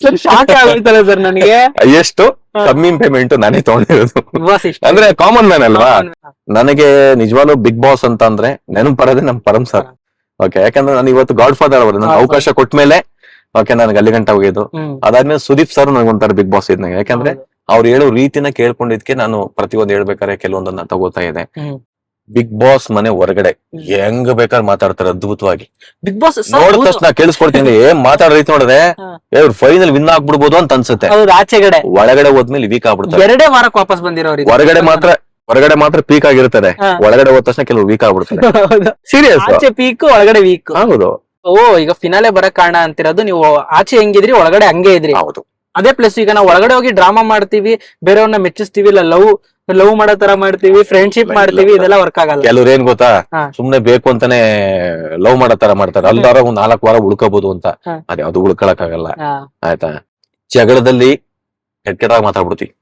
ಸರ್ ಶಾಕ್ ಆಗೋಯ್ತಲ್ಲ ಸರ್ ನನಗೆ. ಹೈಯೆಸ್ಟ್ ಹಾ. ಕಮ್ಮಿ ಪೇಮೆಂಟ್ ನಾನೇ ತಗೊಂಡಿರೋದು. ಬಿಗ್ ಬಾಸ್ ಇಷ್ಟ ಅಂದ್ರೆ ಕಾಮನ್ ಮ್ಯಾನ್ ಅಲ್ವಾ. ನನಗೆ ನಿಜವಾಗ್ಲೂ ಬಿಗ್ ಬಾಸ್ ಅಂತ ಅಂದ್ರೆ ನೆನಪು ಬರೋದೇ ನಮ್ ಪರಮ್ ಸರ್. ಓಕೆ, ಯಾಕಂದ್ರೆ ನಾನು ಇವತ್ತು ಗಾಡ್ ಫಾದರ್ ಅವರು ನನ್ಗೆ ಅವಕಾಶ ಕೊಟ್ಮೇಲೆ ಓಕೆ ನನಗೆ ಅಲ್ಲಿ ಗಂಟ ಹೋಗಿದ್ದು. ಅದಾದ್ಮೇಲೆ ಸುದೀಪ್ ಸರ್ ನನಗೆ ಒಂಥರ ಬಿಗ್ ಬಾಸ್ ಇದ್ದಂಗೆ, ಯಾಕಂದ್ರೆ ಅವ್ರು ಹೇಳೋ ರೀತಿನ ಕೇಳ್ಕೊಂಡಿದ್ಕೆ ನಾನು ಪ್ರತಿಯೊಂದು ಹೇಳ್ಬೇಕಾದ್ರೆ ಕೆಲವೊಂದನ್ನ ತಗೋತಾ ಇದೆ. ಬಿಗ್ ಬಾಸ್ ಮನೆ ಹೊರಗಡೆ ಹೆಂಗ್ ಬೇಕಾದ್ರೆ ಮಾತಾಡ್ತಾರೆ ಅದ್ಭುತವಾಗಿ. ಬಿಗ್ ಬಾಸ್ ನೋಡಿದ ತಕ್ಷಣ ಕೇಳಿಸ್ಕೊಡ್ತೀನಿ, ಏನ್ ಮಾತಾಡೋ ರೀತಿ ನೋಡಿದ್ರೆ ಫೈನಲ್ ವಿನ್ ಆಗ್ಬಿಡ್ಬೋದು ಅಂತ ಅನ್ಸುತ್ತೆ. ಆಚೆಗಡೆ, ಒಳಗಡೆ ಹೋದ್ಮೇಲೆ ವೀಕ್ ಆಗ್ಬಿಡ್ತಾರೆ. 2 ವಾರಕ್ಕೆ ವಾಪಸ್ ಬಂದಿರೋರು. ಹೊರಗಡೆ ಮಾತ್ರ ಪೀಕ್ ಆಗಿರ್ತಾರೆ, ಹಾ. ಒಳಗಡೆ ಹೋದ ತಕ್ಷಣ ಕೆಲವು ವೀಕ್ ಆಗ್ಬಿಡ್ತಾರೆ. ಸೀರಿಯಸ್, ಆಚೆ ಪೀಕ್, ಒಳಗಡೆ ವೀಕ್. ಹೌದು. ಓ, ಈಗ ಫಿನಾಲೆ ಬರಕ್ ಕಾರಣ ಅಂತಿರೋದು ನೀವು ಆಚೆ ಹೆಂಗಿದ್ರಿ ಒಳಗಡೆ ಹಂಗೆ ಇದ್ರಿ. ಹೌದು. ಅದೇ ಪ್ಲಸ್ ಈಗ ನಾವು ಒಳಗಡೆ ಹೋಗಿ ಡ್ರಾಮಾ ಮಾಡ್ತೀವಿ, ಬೇರೆಯವ್ರನ್ನ ಮೆಚ್ಚಿಸ್ತೀವಿ, ಇಲ್ಲ ಲವ್ ಮಾಡೋ ತರ ಮಾಡ್ತೀವಿ, ಫ್ರೆಂಡ್ಶಿಪ್ ಮಾಡ್ತೀವಿ, ಇದೆಲ್ಲ ವರ್ಕ್ ಆಗಲ್ಲ. ಕೆಲವ್ರು ಏನ್ ಗೊತ್ತಾ, ಹಾ. ಸುಮ್ನೆ ಬೇಕು ಅಂತಾನೆ ಲವ್ ಮಾಡೋ ತರ ಮಾಡ್ತಾರೆ. ಅಲ್ದಾರ ಒಂದ್ 4 ವಾರ ಉಳ್ಕೋಬಹುದು ಅಂತ. ಹಾ. ಅದೇ ಅದು ಉಳ್ಕೊಳಕ್ ಆಗಲ್ಲ. ಹಾ. ಆಯ್ತಾ, ಜಗಳದಲ್ಲಿ ಕೆಟ್ಟದಾಗ ಮಾತಾಡ್ಬಿಡ್ತೀವಿ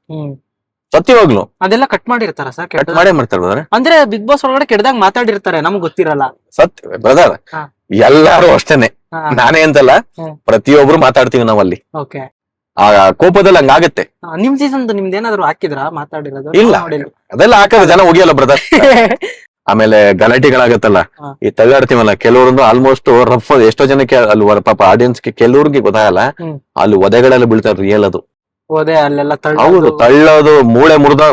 ಸತ್ಯವಾಗ್ಲು. ಅದೆಲ್ಲ ಕಟ್ ಮಾಡಿರ್ತಾರ ಸರ್? ಕಟ್ ಮಾಡೇ ಮಾಡ್ತಾರೆ ಬ್ರದರ್. ಅಂದ್ರೆ ಬಿಗ್ ಬಾಸ್ ಒಳಗಡೆ ಕೆಟ್ಟದಾಗ ಮಾತಾಡಿರ್ತಾರೆ, ನಮ್ಗ್ ಗೊತ್ತಿರಲ್ಲ. ಸತ್ಯ ಬ್ರದರ್, ಹಾ. ಎಲ್ಲಾರು ಅಷ್ಟೇನೆ, ನಾನೇ ಅಂತಲ್ಲ, ಹ್ಮ್. ಪ್ರತಿಯೊಬ್ರು ಮಾತಾಡ್ತೀವಿ ನಾವಲ್ಲಿ. ಓಕೆ. ಆ ಕೋಪದಲ್ಲಿ ಹಂಗಾಗತ್ತೆ. ನಿಮ್ ಸೀಸನ್ ನಿಮ್ದೇನಾದ್ರು ಹಾಕಿದ್ರಾ ಮಾತಾಡಿರೋದು? ಇಲ್ಲ, ಅದೆಲ್ಲ ಹಾಕಿದ್ರೆ ಜನ ಹೋಗಿಯಲ್ಲ ಬ್ರದರ್. ಆಮೇಲೆ ಗಲಾಟೆಗಳಾಗತ್ತಲ್ಲ, ಹಾ. ಈ ತಳ್ಳಾಡ್ತೀವಲ್ಲ, ಕೆಲವರೊಂದು ಆಲ್ಮೋಸ್ಟ್ ರಫ್, ಎಷ್ಟೋ ಜನಕ್ಕೆ ಅಲ್ಲಿ ಪಾಪ ಆಡಿಯನ್ಸ್ಗೆ ಕೆಲವ್ರಿಗೆ ಗೊತ್ತಾಗಲ್ಲ, ಅಲ್ಲಿ ಒದೆಗಳೆಲ್ಲ ಬೀಳ್ತಾರೆ, ರಿಯಲ್ ಅದು. ಹೋದೆ ಅಲ್ಲೆಲ್ಲ ಹೌದು, ತಳ್ಳೋದು, ಮೂಳೆ ಮುರಿದ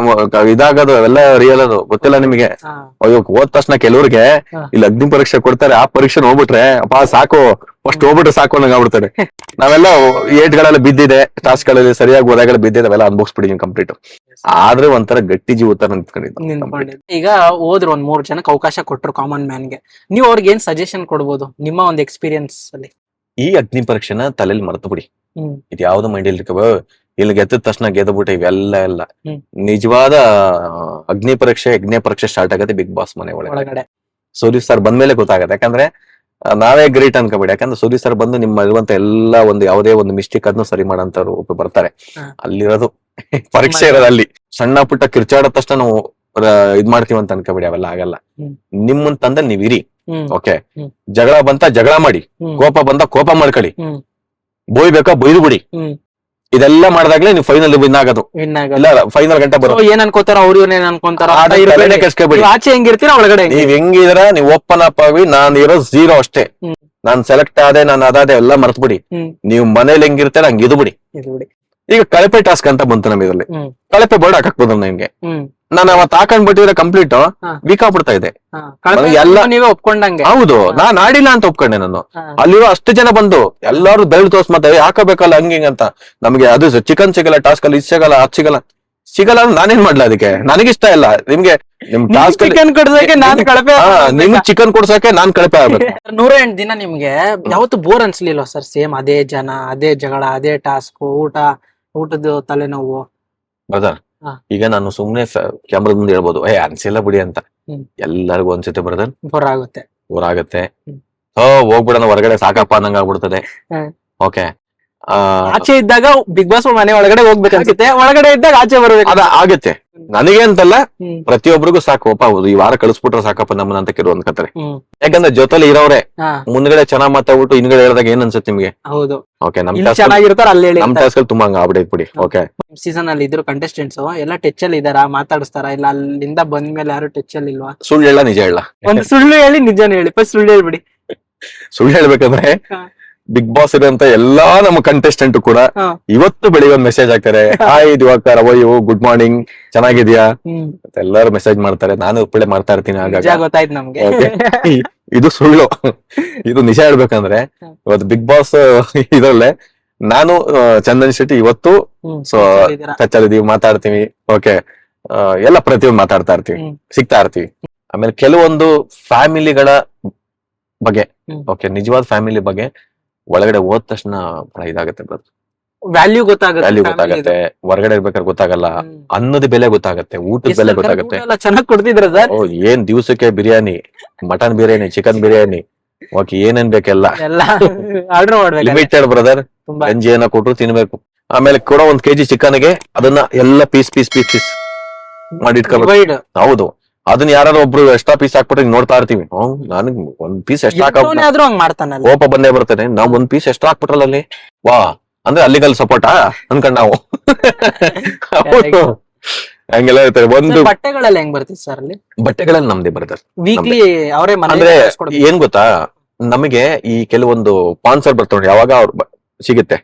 ಇದಾಗೋದು ಎಲ್ಲ ರಿಯಲ್ ಅದು. ಗೊತ್ತಿಲ್ಲ ನಿಮಗೆ? ಅಯ್ಯೋ, ಹೋದ ತಕ್ಷಣ ಕೆಲವ್ರಿಗೆ ಇಲ್ಲಿ ಅಗ್ನಿ ಪರೀಕ್ಷೆ ಕೊಡ್ತಾರೆ, ಆ ಪರೀಕ್ಷೆ ಹೋಗ್ಬಿಟ್ರೆ ಅಪ್ಪ ಸಾಕು, ಫಸ್ಟ್ ಹೋಗ್ಬಿಟ್ರೆ ಸಾಕು ಅನ್ನಂಗ್ ಆಗ್ಬಿಡ್ತಾರೆ. ನಾವೆಲ್ಲ ಏಟ್ಗಳೆಲ್ಲ ಬಿದ್ದಿದೆ, ಟಾಸ್ಕ್ ಗಳಲ್ಲಿ ಸರಿಯಾಗಿ ಒದೆಗಳು ಬಿದ್ದಿದೆ, ಅವೆಲ್ಲ ಅನ್ಭವಿಸ್ಬಿಟ್ಟಿದೀನಿ ಕಂಪ್ಲೀಟ್. ಆದ್ರೆ ಒಂಥರ ಗಟ್ಟಿ ಜೀವ ತರ ನಿಂತ್ಕೊಂಡಿದ್ದು. ಈಗ ಹೋದ್ರು ಒಂದ್ 3 ಜನಕ್ಕೆ ಅವಕಾಶ ಕೊಟ್ರು ಕಾಮನ್ ಮ್ಯಾನ್ಗೆ, ನೀವು ಅವ್ರಿಗೆ ಏನ್ ಸಜೆಷನ್ ಕೊಡ್ಬೋದು ನಿಮ್ಮ ಒಂದು ಎಕ್ಸ್ಪೀರಿಯನ್ಸ್ ಅಲ್ಲಿ? ಈ ಅಗ್ನಿ ಪರೀಕ್ಷೆನ ತಲೆಯಲ್ಲಿ ಮರ್ತು ಬಿಡಿ. ಇದು ಯಾವ್ದು ಮೈಂಡ್ ಇಲ್ಲಿ ಗೆದ್ದ ತಕ್ಷಣ ಗೆದ್ಬಿಟ್ಟೆ ಇವೆಲ್ಲ ಎಲ್ಲ. ನಿಜವಾದ ಅಗ್ನಿ ಪರೀಕ್ಷೆ ಸ್ಟಾರ್ಟ್ ಆಗತ್ತೆ ಬಿಗ್ ಬಾಸ್ ಮನೆ ಒಳಗಡೆ. ಸುದೀಪ್ ಸರ್ ಬಂದ್ಮೇಲೆ ಗೊತ್ತಾಗತ್ತೆ. ಯಾಕಂದ್ರೆ ನಾವೇ ಗ್ರೇಟ್ ಅನ್ಕೋಬೇಡಿ, ಯಾಕಂದ್ರೆ ಸುದೀಪ್ ಸರ್ ಬಂದು ನಿಮ್ಮ ಇರುವಂತ ಎಲ್ಲಾ ಒಂದು ಯಾವುದೇ ಒಂದು ಮಿಸ್ಟೇಕ್ ಅದನ್ನು ಸರಿ ಮಾಡೋಂತವ್ರು ಒಬ್ಬರು ಬರ್ತಾರೆ. ಅಲ್ಲಿರೋದು ಪರೀಕ್ಷೆ ಇರೋದು ಅಲ್ಲಿ. ಸಣ್ಣ ಪುಟ್ಟ ಕಿರ್ಚಾಡ ತಕ್ಷಣ ನಾವು ಇದ್ ಮಾಡ್ತೀವಿ ಅಂತ ಅನ್ಕೋಬೇಡಿ, ಅವೆಲ್ಲ ಆಗಲ್ಲ. ನಿಮ್ಮನ್ ತಂದಲ್ಲಿ ನೀವ್ ಇರಿ. ಓಕೆ, ಜಗಳ ಬಂತ ಜಗಳ ಮಾಡಿ, ಕೋಪ ಬಂದ ಕೋಪ ಮಾಡ್ಕೊಳ್ಳಿ, ಬೋಯ್ಬೇಕಾ ಬೊಯ್ದು ಬಿಡಿ. ಇದೆಲ್ಲ ಮಾಡಿದಾಗ್ಲೇ ನೀವು ಫೈನಲ್ ವಿನ್ ಆಗೋದು. ಇಲ್ಲ ಫೈನಲ್ ಗಂಟೆ ಬರೋದು. ಏನ್ ಅನ್ಕೋತಾರ ಅವ್ರು, ಏನ್ ಅನ್ಕೊಂತಾರ, ಆಚೆ ಹೆಂಗಿರ್ತೀರ ಒಳಗಡೆ ನೀವ್ ಹೆಂಗಿದ್ರ, ನೀವ್ ಓಪನ್ ಅಪ್ ಆಗಿ ನಾನ್ ಇರೋ 0 ಅಷ್ಟೇ. ನಾನ್ ಸೆಲೆಕ್ಟ್ ಆದೆ, ನಾನು ಅದಾದೆ ಎಲ್ಲ ಮರ್ತ್ ಬಿಡಿ. ನೀವು ಮನೇಲಿ ಹೆಂಗಿರ್ತೀರ ಹಂಗ ಇದು ಬಿಡಿ. ಈಗ ಕಳಪೆ ಟಾಸ್ಕ್ ಅಂತ ಬಂತು ನಮ್ ಇದರಲ್ಲಿ. ಕಳಪೆ ಬೋರ್ಡ್ ಹಾಕ್ಬೋದು ನಿಮ್ಗೆ. ನಾನು ಅವತ್ತು ಹಾಕೊಂಡ್ ಬಿಟ್ಟಿದ್ರೆ ಕಂಪ್ಲೀಟ್ ವೀಕ್ ಆಗ್ಬಿಡ್ತಾ ಇದೆ ಎಲ್ಲ. ನೀವೇ ಒಪ್ಕೊಂಡಂಗೆ. ಹೌದು, ನಾನ್ ಆಡಿಲ್ಲ ಅಂತ ಒಪ್ಕೊಂಡೆ ನಾನು. ಅಲ್ಲಿರೋ ಅಷ್ಟು ಜನ ಬಂದು ಎಲ್ಲಾರು ಬೆಳ್ಳು ತೋರ್ಸ್ ಮತ್ತೆ ಹಾಕಬೇಕಲ್ಲ ಹಂಗಿಂಗ್ ಅಂತ. ನಮ್ಗೆ ಅದು ಚಿಕನ್ ಸಿಗಲ್ಲ, ಟಾಸ್ಕ್ ಅಲ್ಲಿ ಇದು ಸಿಗಲ್ಲ, ಅದು ಸಿಗಲ್ಲ ಅಂದ್ರೆ ನಾನೇನ್ ಮಾಡ್ಲಾ? ಅದಕ್ಕೆ ನನಗಿಷ್ಟ ಇಲ್ಲ. ನಿಮ್ಗೆ ನಿಮ್ ಟಾಸ್ಕ್ ಚಿಕನ್ ಕೊಡ್ಸಕ್ಕೆ ನಾನ್ ಕಳಪೆ, ನಿಮ್ಗೆ ಚಿಕನ್ ಕೊಡ್ಸಕ್ಕೆ ನಾನ್ ಕಳಪೆ ಆಗ್ಬೇಕು. 108 ದಿನ ನಿಮ್ಗೆ ಯಾವತ್ತು ಬೋರ್ ಅನ್ಸ್ಲಿಲ್ವ ಸರ್? ಸೇಮ್ ಅದೇ ಜನ, ಅದೇ ಜಗಳ, ಅದೇ ಟಾಸ್ಕ್, ಊಟದ ತಲೆನೋವು. ಬ್ರದರ್, ಈಗ ನಾನು ಸುಮ್ನೆ ಕ್ಯಾಮ್ರಾ ಮುಂದೆ ಹೇಳ್ಬೋದು ಅನ್ಸಿಲ್ಲ ಬಿಡಿ ಅಂತ. ಎಲ್ಲರಿಗೂ ಅನ್ಸುತ್ತೆ ಬ್ರದರ್, ಬೋರ್ ಆಗುತ್ತೆ. ಹೋಗ್ಬಿಡೋಣ ಹೊರಗಡೆ ಸಾಕಪ್ಪ ಅನ್ನಂಗ್ ಆಗ್ಬಿಡ್ತದೆ. ಓಕೆ, ಆಚೆ ಇದ್ದಾಗ ಬಿಗ್ ಬಾಸ್ ಮನೆ ಒಳಗಡೆ ಹೋಗ್ಬೇಕು ಅನ್ಸುತ್ತೆ, ಒಳಗಡೆ ಇದ್ದಾಗ ಆಚೆ ಬರ್ಬೇಕು ಅದ ಆಗುತ್ತೆ. ನನಗೆ ಅಂತಲ್ಲ ಹ್ಮ್. ಪ್ರತಿಯೊಬ್ಬರಿಗೂ ಸಾಕು ಒಪ್ಪ ಈ ವಾರ ಕಳಿಸ್ಬಿಟ್ರೆ ಸಾಕಪ್ಪ ನಮ್ಮನ್ನ ಅಂತ ಕೆಲವು ಅನ್ಕತಾರೆ. ಹ್ಮ್. ಯಾಕಂದ್ರೆ ಜೊತೆಲಿ ಇರೋರೆ ಹಾ, ಮುಂದ್ಗಡೆ ಚೆನ್ನಾಗ್ ಮಾತಾಡ್ಬಿಟ್ಟು ಹಿಂದ್ಗಡೆ ಹೇಳಿದಾಗ ಏನ್ ಅನ್ಸುತ್ತೆ ನಿಮ್ಗೆ? ಹೌದು. ಓಕೆ ನಮ್ ಇಲ್ಲಿ ಟಾಸ್ಕ್ ಚೆನ್ನಾಗಿರ್ತಾರ ಅಲ್ಲಿ ಹೇಳಿ ನಮ್ ಟಾಸ್ಕ್ ತುಂಬಾ ಹಂಗ ಆಗ್ಬಿಡೈತ್ ಬಿಡಿ. ಓಕೆ ಸೀಸನ್ ಅಲ್ಲಿ ಇದ್ರು ಕಂಟೆಸ್ಟೆಂಟ್ಸ್ ಎಲ್ಲ ಟಚ್ ಅಲ್ಲಿ ಇದಾರ, ಮಾತಾಡಿಸ್ತಾರ, ಇಲ್ಲ ಅಲ್ಲಿಂದ ಬಂದ್ಮೇಲೆ ಯಾರು ಟಚ್ ಅಲ್ಲಿ ಇಲ್ವಾ? ಸುಳ್ಳು ಹೇಳ ನಿಜ ಹೇಳ? ಒಂದು ಸುಳ್ಳು ಹೇಳಿ ನಿಜಾನ ಹೇಳಿ, ಫಸ್ಟ್ ಸುಳ್ಳು ಹೇಳ್ಬಿಡಿ. ಸುಳ್ಳು ಹೇಳ್ಬೇಕಂದ್ರೆ ಹಾ. ಬಿಗ್ ಬಾಸ್ ಇರೋಂತ ಎಲ್ಲಾ ನಮ್ಮ ಕಂಟೆಸ್ಟೆಂಟ್ ಕೂಡ ಹಾ. ಇವತ್ತು ಬೆಳಿಗ್ಗೆ ಒಂದ್ ಮೆಸೇಜ್ ಹಾಕ್ತಾರೆ. ಹಾಯ್ ದಿವಾಕರ್, ಅವಯ್ಯು, ಗುಡ್ ಮಾರ್ನಿಂಗ್, ಚೆನ್ನಾಗಿದ್ಯಾ ಹ್ಮ್. ಅಂತ ಎಲ್ಲಾರು ಮೆಸೇಜ್ ಮಾಡ್ತಾರೆ. ನಾನು ಉಪ್ಪಳೆ ಮಾಡ್ತಾ ಇರ್ತೀನಿ ನಿಜ ಆಗಾಗ. ಗೊತ್ತಾಯ್ತು ನಮ್ಗೆ. Okay. ಇದು ಸುಳ್ಳು. ಇದು ನಿಜ ಹೇಳ್ಬೇಕಂದ್ರೆ ಇವತ್ತು ಬಿಗ್ ಬಾಸ್ ಇದ್ರಲ್ಲೇ ನಾನು ಚಂದನ್ ಶೆಟ್ಟಿ ಇವತ್ತು ಹ್ಮ್. ಸೊ touch ಅಲ್ಲಿ ಇದೀರ. ಟಚ್ ಅಲ್ಲಿದೀವಿ, ಮಾತಾಡ್ತೀವಿ. ಓಕೆ ಎಲ್ಲ ಪ್ರತಿಯೊಂದು ಮಾತಾಡ್ತಾ ಇರ್ತೀವಿ, ಹ್ಮ್. ಸಿಗ್ತಾ ಇರ್ತೀವಿ. ಆಮೇಲೆ ಕೆಲವೊಂದು ಫ್ಯಾಮಿಲಿಗಳ ಬಗ್ಗೆ, ಹ್ಮ್. ಓಕೆ ನಿಜವಾದ ಫ್ಯಾಮಿಲಿ ಬಗ್ಗೆ ಒಳಗಡೆ ಹೋದ ತಕ್ಷಣ ಬಹಳ ಇದಾಗತ್ತೆ ಬ್ರದರ್. ವ್ಯಾಲ್ಯೂ ಗೊತ್ತಾಗುತ್ತೆ, ವ್ಯಾಲ್ಯೂ family ಗೊತ್ತಾಗತ್ತೆ, ಹೊರಗಡೆ ಇರ್ಬೇಕಾದ್ರೆ ಗೊತ್ತಾಗಲ್ಲ, ಹ್ಮ್. ಅನ್ನದ ಬೆಲೆ ಗೊತ್ತಾಗತ್ತೆ, ಊಟದ ಎಷ್ಟು ಬೆಲೆ ಸರ್ಕಾರ ಗೊತ್ತಾಗತ್ತೆ. ಊಟ ಎಲ್ಲ ಚೆನ್ನಾಗ್ ಕೊಡ್ತಿದ್ರ ಸರ್? ಓ ಏನ್ ದಿವಸಕ್ಕೆ biryani, mutton biryani, chicken biryani, okay ಏನೇನ್ ಬೇಕೆಲ್ಲ ಎಲ್ಲ ಆರ್ಡರ್ ಮಾಡ್ಬೇಕು ಲಿಮಿಟೆಡ್ ಬ್ರದರ್. ತುಂಬಾ. ಗಂಜಿ ಏನ ಕೊಟ್ರು ತಿನ್ಬೇಕು. ಆಮೇಲೆ ಕೊಡೋ 1 kg ಚಿಕನ್ಗೆ ಅದನ್ನ ಎಲ್ಲ ಪೀಸ್ ಪೀಸ್ ಪೀಸ್ ಪೀಸ್ ಮಾಡಿ ಇಟ್ಕೋಬೇಕು. Divide. ಹೌದು, ಅದನ್ನ ಯಾರು ಒಬ್ರು ಎಕ್ಸ್ಟ್ರಾ ಪೀಸ್ ಹಾಕ್ಬಿಟ್ರೆ ನೋಡ್ತಾ ಇರ್ತೀವಿ. ನನಗ್ 1 ಪೀಸ್ ಎಷ್ಟ್ರಾ ಎಷ್ಟೋನೇ ಆದ್ರೂ ಹಂಗ್ ಮಾಡ್ತಾನಲ್ಲ. ಕೋಪ ಬಂದೇ ಬರ್ತೇನೆ. ನಾವ್ 1 ಪೀಸ್ ಎಷ್ಟ್ರಾ ಹಾಕ್ಬಿಟ್ರಲ್ಲ ಅಲ್ಲಿ, ವಾ ಅಂದ್ರೆ ಅಲ್ಲಿಗಲ್ಲಿ ಸಪೋರ್ಟಾ ಅನ್ಕೊಂಡ್ ನಾವು. ಹೌದು. ಹಂಗೆಲ್ಲ ಇರ್ತಾರೆ. ಒಂದು Sir, ಬಟ್ಟೆಗಳೆಲ್ಲ ಹೆಂಗ್ ಬರ್ತೀವಿ ಸರ್ ಅಲ್ಲಿ? ಬಟ್ಟೆಗಳಲ್ಲಿ ನಮ್ದೇ ಬರ್ತಾರೆ. ವೀಕ್ಲಿ ಅವರೇ ಅಂದ್ರೆ ಮನೆ ಏನ್ ಗೊತ್ತಾ, ನಮಗೆ ಈ ಕೆಲವೊಂದು ಸ್ಪಾನ್ಸರ್ ಬರ್ತಾರೆ. ಯಾವಾಗ ಅವ್ರು ಸಿಗುತ್ತೆ,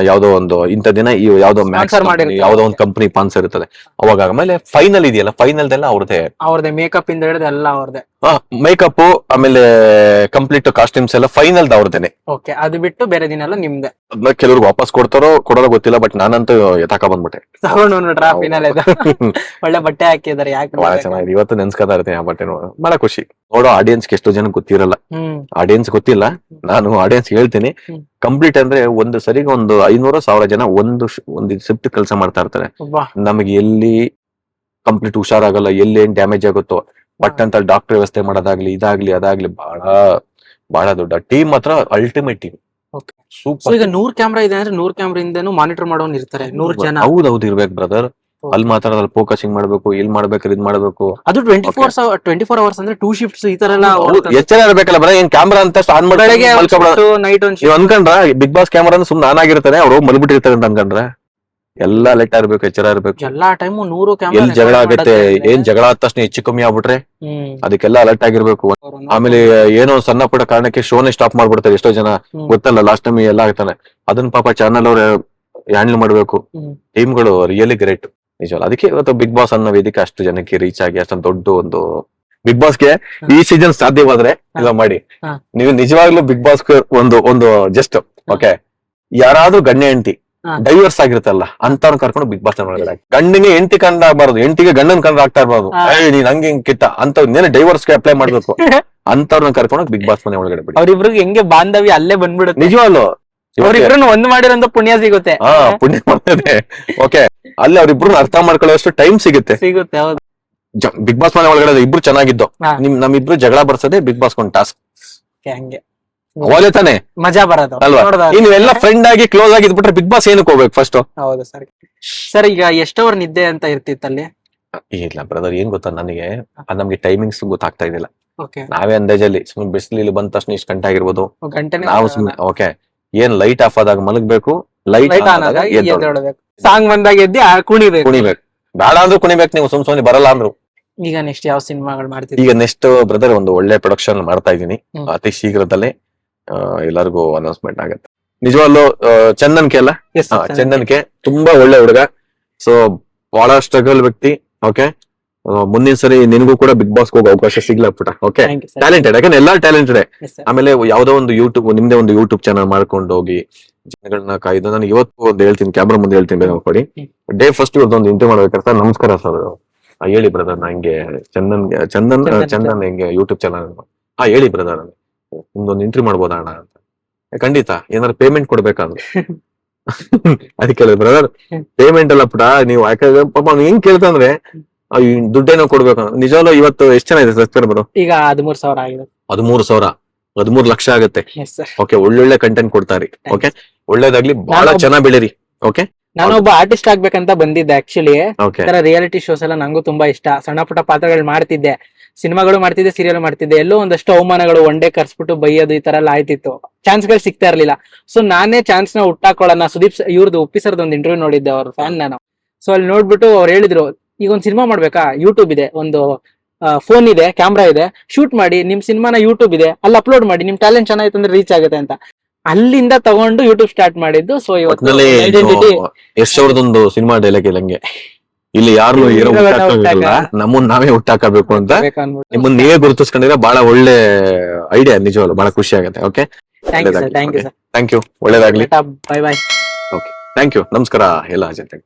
ಯಾವ್ದೋ ಒಂದು ಇಂಥ ದಿನ ಈ ಯಾವ್ದೋ ಮ್ಯಾಕ್ಸ್ Sponsor ಮಾಡಿರ್ತಾರೆ. ಯಾವ್ದೋ ಒಂದು ಕಂಪನಿ ಸ್ಪಾನ್ಸರ್ ಇರ್ತದೆ. ಅವಾಗ ಆಮೇಲೆ ಫೈನಲ್ ಇದೆಯಲ್ಲ, ಫೈನಲ್ದೆಲ್ಲ ಅವ್ರದೇ. ಅವ್ರದೇ ಮೇಕಪ್ ಇಂದ ಹಿಡಿದು ಎಲ್ಲ ಅವ್ರದೇ. ಮೇಕಪ್ ಆಮೇಲೆ ಕಂಪ್ಲೀಟ್ ಕಾಸ್ಟ್ಯೂಮ್ಸ್ ಎಲ್ಲ ಫೈನಲ್ ಅವ್ರದೇನೆ. ಓಕೆ, ಅದು ಬಿಟ್ಟು ಬೇರೆ ದಿನ ಎಲ್ಲ ನಿಮ್ದೆ. ಅದನ್ನ ಕೆಲವ್ರಿಗೆ ವಾಪಸ್ ಕೊಡ್ತಾರೋ ಕೊಡೋರೋ ಗೊತ್ತಿಲ್ಲ, ಬಟ್ ನಾನಂತೂ ಎತ್ತಾಕ ಬಂದ್ಬಿಟ್ಟೆ. ತಗೊಂಡು ಟ್ರಾಫಿನಲ್ಲಿ ಒಳ್ಳೆ ಬಟ್ಟೆ ಹಾಕಿದಾರೆ, ಯಾಕೆ ಬಹಳ ಚೆನ್ನಾಗಿದೆ. ಇವತ್ತು ನೆನ್ಸ್ಕೊತಾ ಇರ್ತೀನಿ ಆ ಬಟ್ಟೆ ನೋಡೋ, ಬಹಳ ಖುಷಿ. ನೋಡೋ ಆಡಿಯನ್ಸ್ ಎಷ್ಟೋ ಜನ ಗೊತ್ತಿರಲ್ಲ, ಹ್ಮ್. ಆಡಿಯನ್ಸ್ ಗೊತ್ತಿಲ್ಲ. ನಾನು ಆಡಿಯನ್ಸ್ ಹೇಳ್ತೀನಿ, ಹ್ಮ್. ಕಂಪ್ಲೀಟ್ ಅಂದ್ರೆ ಒಂದು ಸರಿಗೆ ಒಂದು 500-1000 ಜನ ಒಂದು ಶಿಫ್ಟ್ ಕೆಲಸ ಮಾಡ್ತಾ ಇರ್ತಾರೆ. ವಾ. ನಮಗೆ ಎಲ್ಲಿ ಕಂಪ್ಲೀಟ್ ಹುಷಾರಾಗಲ್ಲ, ಎಲ್ಲಿ ಏನ್ ಡ್ಯಾಮೇಜ್ ಆಗುತ್ತೋ ಬಟ್ ಅಂತ ಡಾಕ್ಟರ್ ವ್ಯವಸ್ಥೆ ಮಾಡೋದಾಗ್ಲಿ, ಇದಾಗ್ಲಿ ಅದಾಗ್ಲಿ, ಬಹಳ ಬಹಳ ದೊಡ್ಡ ಟೀಮ್, ಮಾತ್ರ ultimate team. Okay. So super. ಈಗ 100 ಕ್ಯಾಮ್ರಾ ಇದೆ ಅಂದ್ರೆ 100 ಕ್ಯಾಮ್ರಾ ಇಂದನೂ ಮಾನಿಟರ್ ಮಾಡೋನ್ ಇರ್ತಾರೆ, 100 ಜನ. ಹೌದೌದು ಇರ್ಬೇಕು ಬ್ರದರ್. ಅಲ್ಲಿ ಮಾತಾಡೋದ್ರಲ್ಲಿ ಫೋಕಸಿಂಗ್ ಮಾಡ್ಬೇಕು, ಇಲ್ಲಿ ಮಾಡ್ಬೇಕು, ಇದ್ ಮಾಡ್ಬೇಕು. ಅದು 24 ಅವರ್ಸ್ ಅಂದ್ರೆ 2 ಶಿಫ್ಟ್ಸ್ ಈ ತರ ಎಲ್ಲ ಎಚ್ಚರ ಇರ್ಬೇಕಲ್ಲ ಬರ ಏನ್ ಕ್ಯಾಮ್ರಾ ಅಂತ ಆನ್ ಬೆಳಗ್ಗೆ ನೈಟ್ ಒಂದ್ ನೀವ್ ಅನ್ಕೊಂಡ್ರ ಬಿಗ್ ಬಾಸ್ ಕ್ಯಾಮ್ರಾ ಸುಮ್ನೆ ಆನ್ ಆಗಿರ್ತಾನೆ, ಅವ್ರು ಮಲ್ಬಿಟ್ಟಿರ್ತಾರೆ ಅಂತ ಅನ್ಕೊಂಡ್ರ? ಎಲ್ಲ ಲೆಟ್ ಇರ್ಬೇಕು, ಎಚ್ಚರ ಇರ್ಬೇಕು. ಎಲ್ಲಾ ಟೈಮು 100 ಕ್ಯಾಮ್ರಾ. ಎಲ್ಲಿ ಜಗಳ ಆಗತ್ತೆ, ಏನ್ ಜಗಳ ಆದ ತಕ್ಷಣ ಹೆಚ್ಚು ಕಮ್ಮಿ ಆಗ್ಬಿಟ್ರೆ ಅದಕ್ಕೆಲ್ಲ ಅಲರ್ಟ್ ಆಗಿರ್ಬೇಕು. ಆಮೇಲೆ ಏನೋ ಸಣ್ಣ ಪುಟ್ಟ ಕಾರಣಕ್ಕೆ ಶೋನೇ ಸ್ಟಾಪ್ ಮಾಡ್ಬಿಡ್ತಾರೆ ಎಷ್ಟೋ ಜನ, ಗೊತ್ತಲ್ಲ. ಲಾಸ್ಟ್ ಟೈಮ್ ಎಲ್ಲ ಆಗ್ತಾನೆ, ಅದನ್ನ ಪಾಪ ಚಾನಲ್ ಅವ್ರ ಹ್ಯಾಂಡಲ್ ಮಾಡ್ಬೇಕು. ಟೀಮ್ಗಳು ರಿಯಲಿ ಗ್ರೇಟ್ ನಿಜವಲ್ಲ. ಅದಕ್ಕೆ ಇವತ್ತು ಬಿಗ್ ಬಾಸ್ ಅನ್ನೋ ವೇದಿಕೆ ಅಷ್ಟು ಜನಕ್ಕೆ ರೀಚ್ ಆಗಿ ಅಷ್ಟೊಂದು ದೊಡ್ಡ ಒಂದು ಬಿಗ್ ಬಾಸ್ಗೆ ಈ ಸೀಸನ್ ಸಾಧ್ಯವಾದ್ರೆ ಇಲ್ಲ ಮಾಡಿ. ನೀವು ನಿಜವಾಗ್ಲೂ ಬಿಗ್ ಬಾಸ್ ಒಂದು ಜಸ್ಟ್ ಓಕೆ, ಯಾರಾದ್ರೂ ಗಣ್ಯ ಹೆಂಡತಿ ಡೈವರ್ಸ್ ಆಗಿರುತ್ತಲ್ಲ ಅಂತವ್ನ ಕರ್ಕೊಂಡು ಬಿಗ್ ಬಾಸ್ ಒಳಗಡೆ, ಗಂಡಿಗೆ ಹೆಂಡತಿ ಕಂಡ ಆಗ್ಬಾರ್ದು, ಹೆಂಡತಿಗೆ ಗಂಡನ್ ಕಂಡ ಆಗ್ತಾ ಇರ್ಬಾರ್ದು. ನೀನ್ ಹಂಗೆ ಹಿಂಗ್ ಕಿತ್ತ ಅಂತ ಡೈವರ್ಸ್ಗೆ ಅಪ್ಲೈ ಮಾಡ್ಬೇಕು. ಅಂತವ್ರನ್ನ ಕರ್ಕೊಂಡು ಬಿಗ್ ಬಾಸ್ ಮನೆ ಒಳಗಡೆ ಬಿಡಿ. ಅವ್ರಿಬ್ರಿಗೆ ಹೆಂಗೆ ಬಾಂಧವ್ಯ ಅಲ್ಲೇ ಬಂದ್ಬಿಡುತ್ತೆ. ನಿಜವಾಗ್ಲು ಅವ್ರಿಬ್ರು ಒಂದ್ ಮಾಡಿರೋಂತ ಪುಣ್ಯ ಸಿಗುತ್ತೆ. ಪುಣ್ಯ ಮಾಡ್ತದೆ. ಓಕೆ, ಅಲ್ಲಿ ಅವ್ರಿಬ್ರು ಅರ್ಥ ಮಾಡ್ಕೊಳ್ಳೋಷ್ಟು ಟೈಮ್ ಸಿಗುತ್ತೆ. ಹೌದು. ಬಿಗ್ ಬಾಸ್ ಮನೆ ಒಳಗಡೆ ಇಬ್ರು ಚೆನ್ನಾಗಿದ್ದು, ನಮ್ಮಿಬ್ರು ಜಗಳ ಬರ್ಸದೆ ಬಿಗ್ ಬಾಸ್ ಒಂದು ಟಾಸ್ಕ್. ಹಂಗೆ ಅವಾಗಲೇ ತಾನೆ ಮಜಾ ಬರೋದು ಅಲ್ವಾ? ನೀವೆಲ್ಲ ಫ್ರೆಂಡ್ ಆಗಿ ಕ್ಲೋಸ್ ಆಗಿ ಇದ್ಬಿಟ್ರೆ ಬಿಗ್ ಬಾಸ್ ಏನಕ್ಕೆ ಹೋಗ್ಬೇಕು ಫಸ್ಟ್? ಹೌದು ಸರ್. ಸರ್ ಈಗ ಎಷ್ಟವರ್ ನಿದ್ದೆ ಅಂತ ಇರ್ತಿತ್ತಲ್ಲಿ? ಇಲ್ಲ ಬ್ರದರ್, ಏನ್ ಗೊತ್ತಾ, ನನಗೆ ನಮ್ಗೆ ಟೈಮಿಂಗ್ಸ್ ಗೊತ್ತಾಗ್ತಾ ಇದಿಲ್ಲ. ಓಕೆ. ನಾವೇ ಅಂದಾಜಲ್ಲಿ ಸುಮ್ಮನೆ ಬಿಸಿಲು ಬಂದ ತಕ್ಷಣ ಇಷ್ಟು ಗಂಟೆ ಆಗಿರ್ಬೋದು ಗಂಟೆನೇ ನಾವು ಸುಮ್ಮನೆ. ಓಕೆ, ಏನ್ ಲೈಟ್ ಆಫ್ ಆದಾಗ ಮಲಗ್ಬೇಕು, ಲೈಟ್ ಆನ್ ಆದಾಗ ಎದ್ದೇಳಬೇಕು, ಸಾಂಗ್ ಬಂದಾಗ ಎದ್ದಿ ಕುಣಿಬೇಕು. ಬೇಡ ಅಂದ್ರೂ ಕುಣಿಬೇಕು. ನೀವು ಸುಮ್ನೆ ಬರಲ್ಲ ಅಂದ್ರು. ಈಗ ನೆಕ್ಸ್ಟ್ ಯಾವ ಸಿನಿಮಾಗಳು ಮಾಡ್ತೀವಿ? ಈಗ ನೆಕ್ಸ್ಟ್ ಬ್ರದರ್ ಒಂದು ಒಳ್ಳೆ ಪ್ರೊಡಕ್ಷನ್ ಮಾಡ್ತಾ ಇದೀನಿ. ಅತಿ ಶೀಘ್ರದಲ್ಲೇ ಎಲ್ಲರಿಗೂ ಅನೌನ್ಸ್ಮೆಂಟ್ ಆಗುತ್ತೆ. ನಿಜವಲ್ಲೂ ಚಂದನ್ಕೆ ಅಲ್ಲ, ಚಂದನ್ಕೆ ತುಂಬಾ ಒಳ್ಳೆ ಹುಡುಗ. ಸೊ ಬಹಳ ಸ್ಟ್ರಗಲ್ ವ್ಯಕ್ತಿ. ಓಕೆ, ಮುಂದಿನ ಸರಿ ನಿನಗೂ ಕೂಡ ಬಿಗ್ ಬಾಸ್ ಹೋಗೋ ಅವಕಾಶ ಸಿಗ್ಲಾ ಪುಟ. ಓಕೆ, ಟ್ಯಾಲೆಂಟೆಡ್, ಯಾಕಂದ್ರೆ ಎಲ್ಲಾ ಟ್ಯಾಲೆಂಟೆಡ್. ಆಮೇಲೆ ಯಾವ್ದೋ ಒಂದು ನಿಮ್ದೇ ಒಂದು ಯೂಟ್ಯೂಬ್ ಚಾನಲ್ ಮಾಡ್ಕೊಂಡು ಹೋಗಿ ಜನಗಳನ್ನ ಕಾಯ್ದು. ನಾನು ಇವತ್ತು ಒಂದು ಹೇಳ್ತೀನಿ, ಕ್ಯಾಮ್ರಾ ಮುಂದೆ ಹೇಳ್ತೀನಿ, ಬೇಗ ಕೊಡಿ. ಡೇ ಫಸ್ಟ್ ಇವ್ರದ್ದೊಂದು ಇಂಟರ್ವ್ಯೂ ಮಾಡ್ಬೇಕಾದ್ರೆ, ನಮಸ್ಕಾರ ಸರ್, ಹೇಳಿ ಬ್ರದರ್, ನಂಗೆ ಚಂದನ್ ಹೆಂಗೆ ಯೂಟ್ಯೂಬ್ ಚಾನಲ್. ಹೇಳಿ ಬ್ರದರ್, ನಿಮ್ದೊಂದು ಇಂಟರ್ವ್ಯೂ ಮಾಡ್ಬೋದಾ ಅಣ್ಣ ಅಂತ. ಖಂಡಿತ, ಏನಾದ್ರು ಪೇಮೆಂಟ್ ಕೊಡ್ಬೇಕಂದ್ರೆ ಅದಕ್ಕೆ ಬ್ರದರ್ ಪೇಮೆಂಟ್ ಅಲ್ಲ ಪುಟ, ನೀವು ಯಾಕಂದ್ರೆ ಪಾಪ ಅವ್ನು ಹೆಂಗ್ ಕೇಳ್ತಂದ್ರೆ ದುಡ್ಡೇನೋ ಕೊಡ್ಬೇಕು. ನಿಜವಲ್ಲ ಇವತ್ತು ಎಷ್ಟು ಜನ ಇದೆ ಸಬ್ಸ್ಕ್ರೈಬರ್? ಈಗ 13,000 ಆಗಿದೆ. 13,000, 13 ಲಕ್ಷ ಆಗುತ್ತೆ. ಓಕೆ, ಒಳ್ಳೊಳ್ಳೆ ಕಂಟೆಂಟ್ ಕೊಡ್ತಾರಿ. ಓಕೆ, ಒಳ್ಳೇದಾಗ್ಲಿ, ಬಹಳ ಚೆನ್ನಾಗ್ ಬೆಳೀರಿ. ಓಕೆ, ನಾನೊಬ್ಬ ಆರ್ಟಿಸ್ಟ್ ಆಗ್ಬೇಕಂತ ಬಂದಿದ್ದೆ ಆಕ್ಚುಲಿ. ಓಕೆ ತರ ರಿಯಾಲಿಟಿ ಶೋಸ್ ಎಲ್ಲ ನಂಗೂ ತುಂಬಾ ಇಷ್ಟ. ಸಣ್ಣ ಪುಟ್ಟ ಪಾತ್ರಗಳು ಮಾಡ್ತಿದ್ದೆ, ಸಿನಿಮಾಗಳು ಮಾಡ್ತಿದ್ದೆ, ಸೀರಿಯಲ್ ಮಾಡ್ತಿದ್ದೆ. ಎಲ್ಲೋ ಒಂದಷ್ಟು ಅವಮಾನಗಳು, ಒನ್ ಡೇ ಕರ್ಸ್ಬಿಟ್ಟು ಬೈಯೋದು, ಈ ತರ ಎಲ್ಲ ಆಯ್ತಿತ್ತು. ಚಾನ್ಸ್ ಗಳು ಸಿಗ್ತಾ ಇರ್ಲಿಲ್ಲ. ಸೊ ನಾನೇ ಚಾನ್ಸ್ ನ ಹುಟ್ಟಾಕೊಳ್ಳೋಣ. ಸುದೀಪ್ ಇವ್ರದ್ದು ಉಪ್ಪಿ ಸರ್ದು ಒಂದು ಇಂಟರ್ವ್ಯೂ ನೋಡಿದ್ದೆ, ಅವ್ರ ಫ್ಯಾನ್ ನಾನು. ಸೊ ಅಲ್ಲಿ ನೋಡ್ಬಿಟ್ಟು ಅವ್ರು ಹೇಳಿದ್ರು, ಈಗ ಒಂದ್ ಸಿನಿಮಾ ಮಾಡ್ಬೇಕಾ, ಯೂಟ್ಯೂಬ್ ಇದೆ, ಒಂದು ಫೋನ್ ಇದೆ, ಕ್ಯಾಮ್ರಾ ಇದೆ, ಶೂಟ್ ಮಾಡಿ, ನಿಮ್ ಸಿನಿಮಾನ ಯೂಟ್ಯೂಬ್ ಇದೆ, ಅಲ್ಲಿ ಅಪ್ಲೋಡ್ ಮಾಡಿ, ನಿಮ್ ಟ್ಯಾಲೆಂಟ್ ಚೆನ್ನಾಗಿತ್ತು ಅಂದ್ರೆ ರೀಚ್ ಆಗುತ್ತೆ ಅಂತ. ಅಲ್ಲಿಂದ ತಗೊಂಡು ಯೂಟ್ಯೂಬ್ ಸ್ಟಾರ್ಟ್ ಮಾಡಿದ್ದು. ಸೊ ಒಟ್ಟಿನಲ್ಲಿ ಐಡೆಂಟಿಟಿ ಯಶ್ ಅವ್ರದೊಂದು ಸಿನಿಮಾ ಡೈಲಾಗ್ ಇಲ್ಲ ಹಂಗೆ, ಇಲ್ಲಿ ಯಾರು ಏನೋ ಹುಟ್ಟಾಕಿಲ್ಲ, ನಮ್ಮನ್ನ ನಾವೇ ಹುಟ್ಟಾಕಬೇಕು ಅಂತ ನಿಮ್ಮನ್ನ ನೀವೇ ಗುರುತಿಸ್ಕೊಂಡಿದ್ರೆ ಬಹಳ ಒಳ್ಳೆ ಐಡಿಯಾ. ನಿಜವಾಗ್ಲು ಬಹಳ ಖುಷಿ ಆಗುತ್ತೆ. Okay, thank you sir. Thank you, ಒಳ್ಳೇದಾಗ್ಲಿ. Bye bye. Okay, thank you, ನಮಸ್ಕಾರ ಎಲ್ಲ ಜನತೆಗೆ.